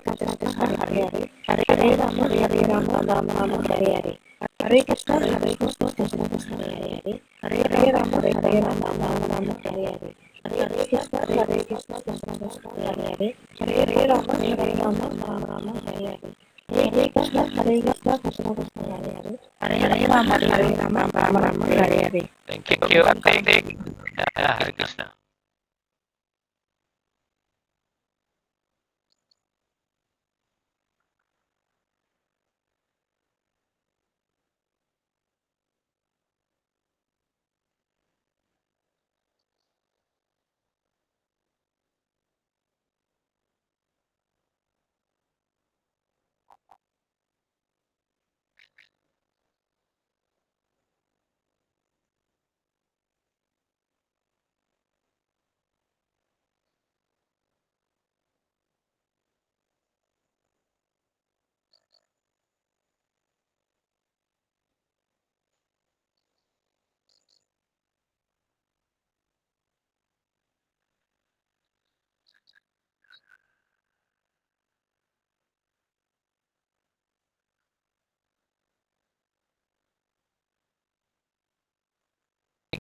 Speaker 4: Hare Hare Hare Rama Rama Hare Hare Hare Krishna Krishna Krishna Hare Hare Hare Rama Rama Hare Hare Hare Krishna Krishna Krishna Hare Hare Hare Rama Rama Hare Hare Hare Krishna Krishna Krishna Hare Hare Hare Rama Hare Hare.
Speaker 1: Thank you. Hare Krishna.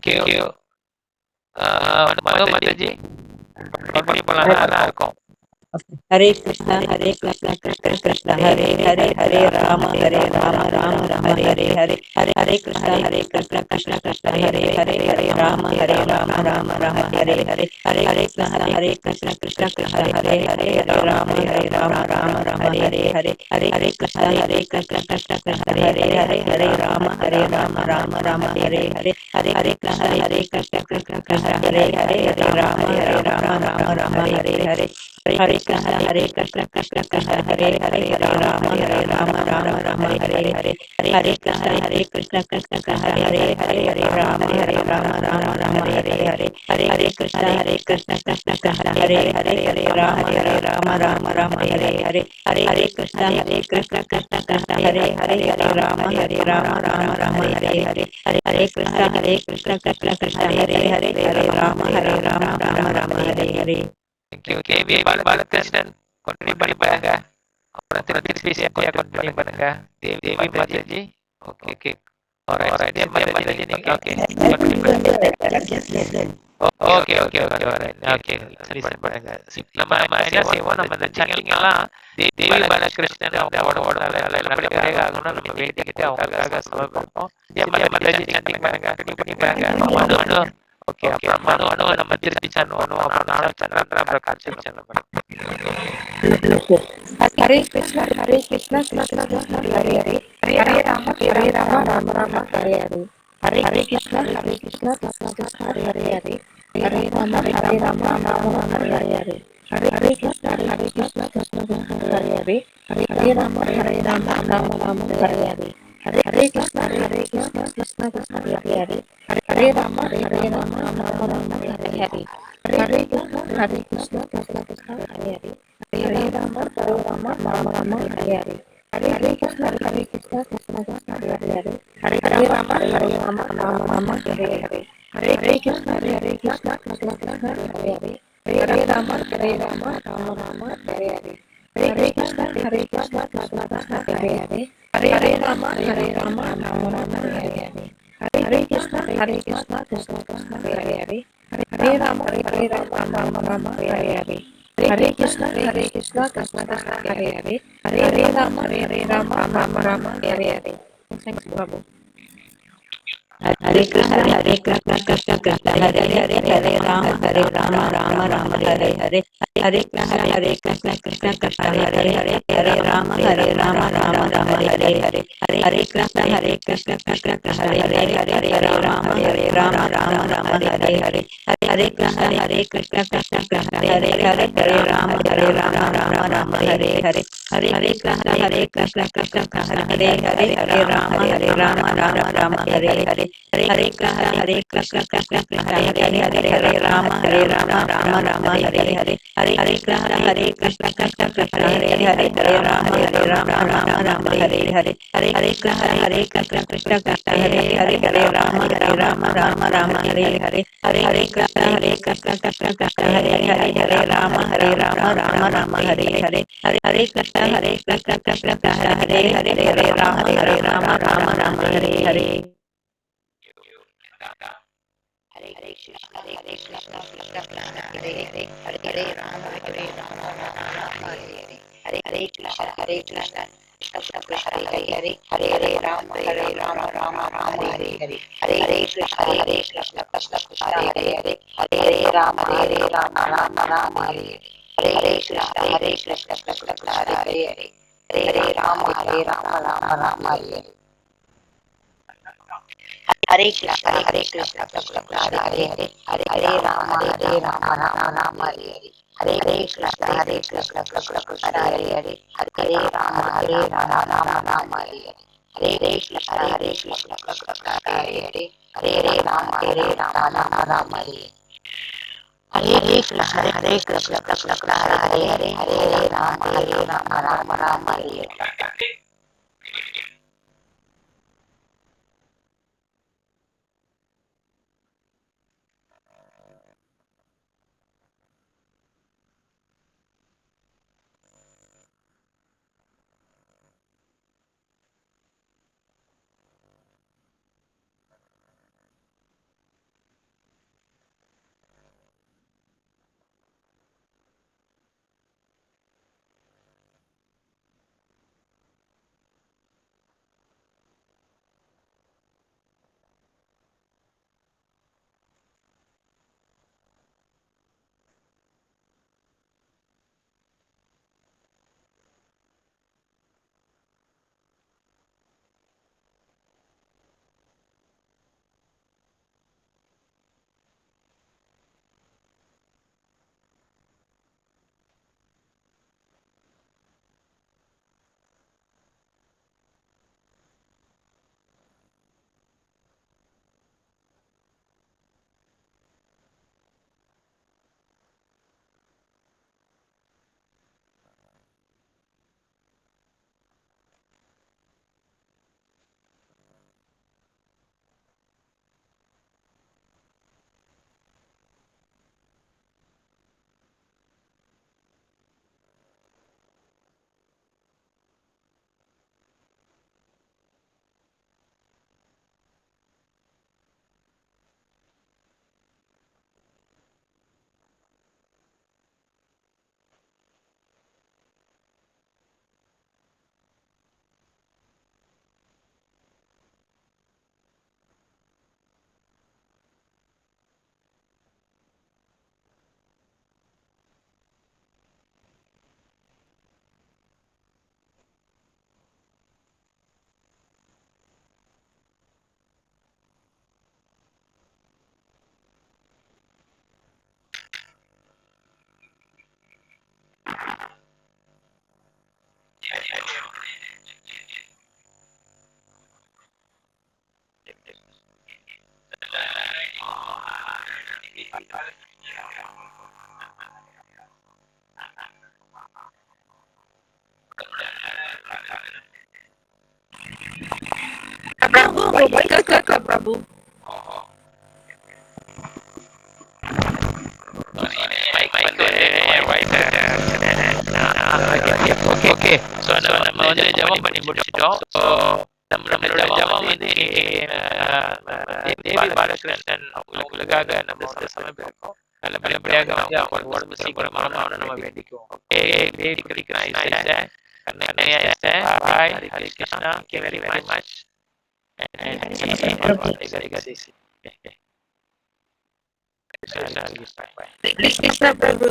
Speaker 1: Thank you. Madhu Mataji, எப்படி பண்ணலாம் நல்லா இருக்கும்.
Speaker 4: Hare Krishna Krishna Krishna Hare Hare Hare Rama Rama Rama Hare Hare Hare Krishna Krishna Krishna Hare Hare Rama Rama Hare Hare Hare Krishna Krishna Krishna Hare Hare Rama Rama Hare Hare Hare Krishna Krishna Krishna Hare Hare Rama Rama Hare Hare Hare Krishna Krishna Krishna Hare Hare Rama Hare Hare Hare Krishna Krishna Hare Hare Rama Rama Hare Hare Hare Krishna Krishna Hare Hare Rama Hare Hare Hare Krishna Krishna Hare Hare Rama Hare Hare Hare Krishna Krishna Hare Hare Rama Hare Hare Hare Krishna Krishna Hare Hare Rama Hare Hare.
Speaker 1: Thank you. KB Balakrishnan continue பண்ணி பாருங்க. அப்புறம் திருப்பி சேஃப்டியா continue பண்ணுங்க. தேவி Mataji. Okay. Alright. தேவி மாதாஜி நீங்க okay. Okay. சரி பண்ணுங்க. நம்ம என்ன செய்வோம், நம்ம இந்த சேனலுங்க எல்லாம் தேவி பாலகிருஷ்ணன் அவங்களோட நல்லபடியாக ஆகணும். நம்ம வேண்டிக்கிட்டு அவங்களுக்காக சமர்ப்பிப்போம். தேவி மாதாஜி continue பண்ணி பாருங்க. ஓகே. அப்புறம் மனு நம்ம திருப்பி சேனல் அப்புறம் நானும் சேனல் அப்புறம் காட்சி channel
Speaker 4: Hare Krishna Krishna Hare Hare Hare Rama Hare Hare Hare Krishna Krishna Hare Hare Hare Rama Hare Hare Hare Krishna Krishna Hare Hare Hare Rama Hare Hare Hare Krishna Krishna Hare Hare Hare Rama Hare Hare Hare Krishna Hare Hare Hare Rama Hare Hare Hare Krishna Hare Hare Hare Rama Hare Hare Hare Krishna Hare Hare Hare Rama Hare Hare Hare Krishna Hare Hare Hare Rama Hare Hare Hare Krishna Hare Hare Hare Rama Hare Hare Hare Krishna Krishna Hare Hare Hare Rama Hare Hare. Thanks, Prabhu. Hare Krishna Krishna Hare Hare Hare Rama Rama Hare Hare Hare Krishna Krishna Hare Hare Hare Rama Hare Hare Hare Hare Krishna Krishna Hare Hare Rama Hare Hare Hare Krishna Krishna Hare Hare Rama Hare Hare Hare Krishna Krishna Hare Hare Rama Hare Hare Hare Krishna Krishna Hare Hare Rama Hare Hare Hare Krishna Krishna Hare Hare Rama Hare Hare Hare Krishna Krishna Krishna Hare Hare Hare Rama Rama Rama Hare Hare Hare Krishna Krishna Krishna Hare Hare Hare Rama Rama Hare Hare Hare Krishna Krishna Krishna Hare Hare Rama Rama Hare Hare Prabhu.
Speaker 1: Okay so நம்ம வந்து ஜெபம் பண்ணி முடிச்சிட்டோம். So நம்மளோட ஜெபம் வந்து தேவி பாலகிருஷ்ணன் அவங்களுக்காக நம்ம சமர்ப்பிப்போம். நல்லபடியாக வந்து அவங்க உடம்பு சீக்கிரமாக நம்ம வேண்டிக்குவோம். Devi Krishna Kannaiya Bai Hari Krishna very very much
Speaker 4: Krishna Prabhu.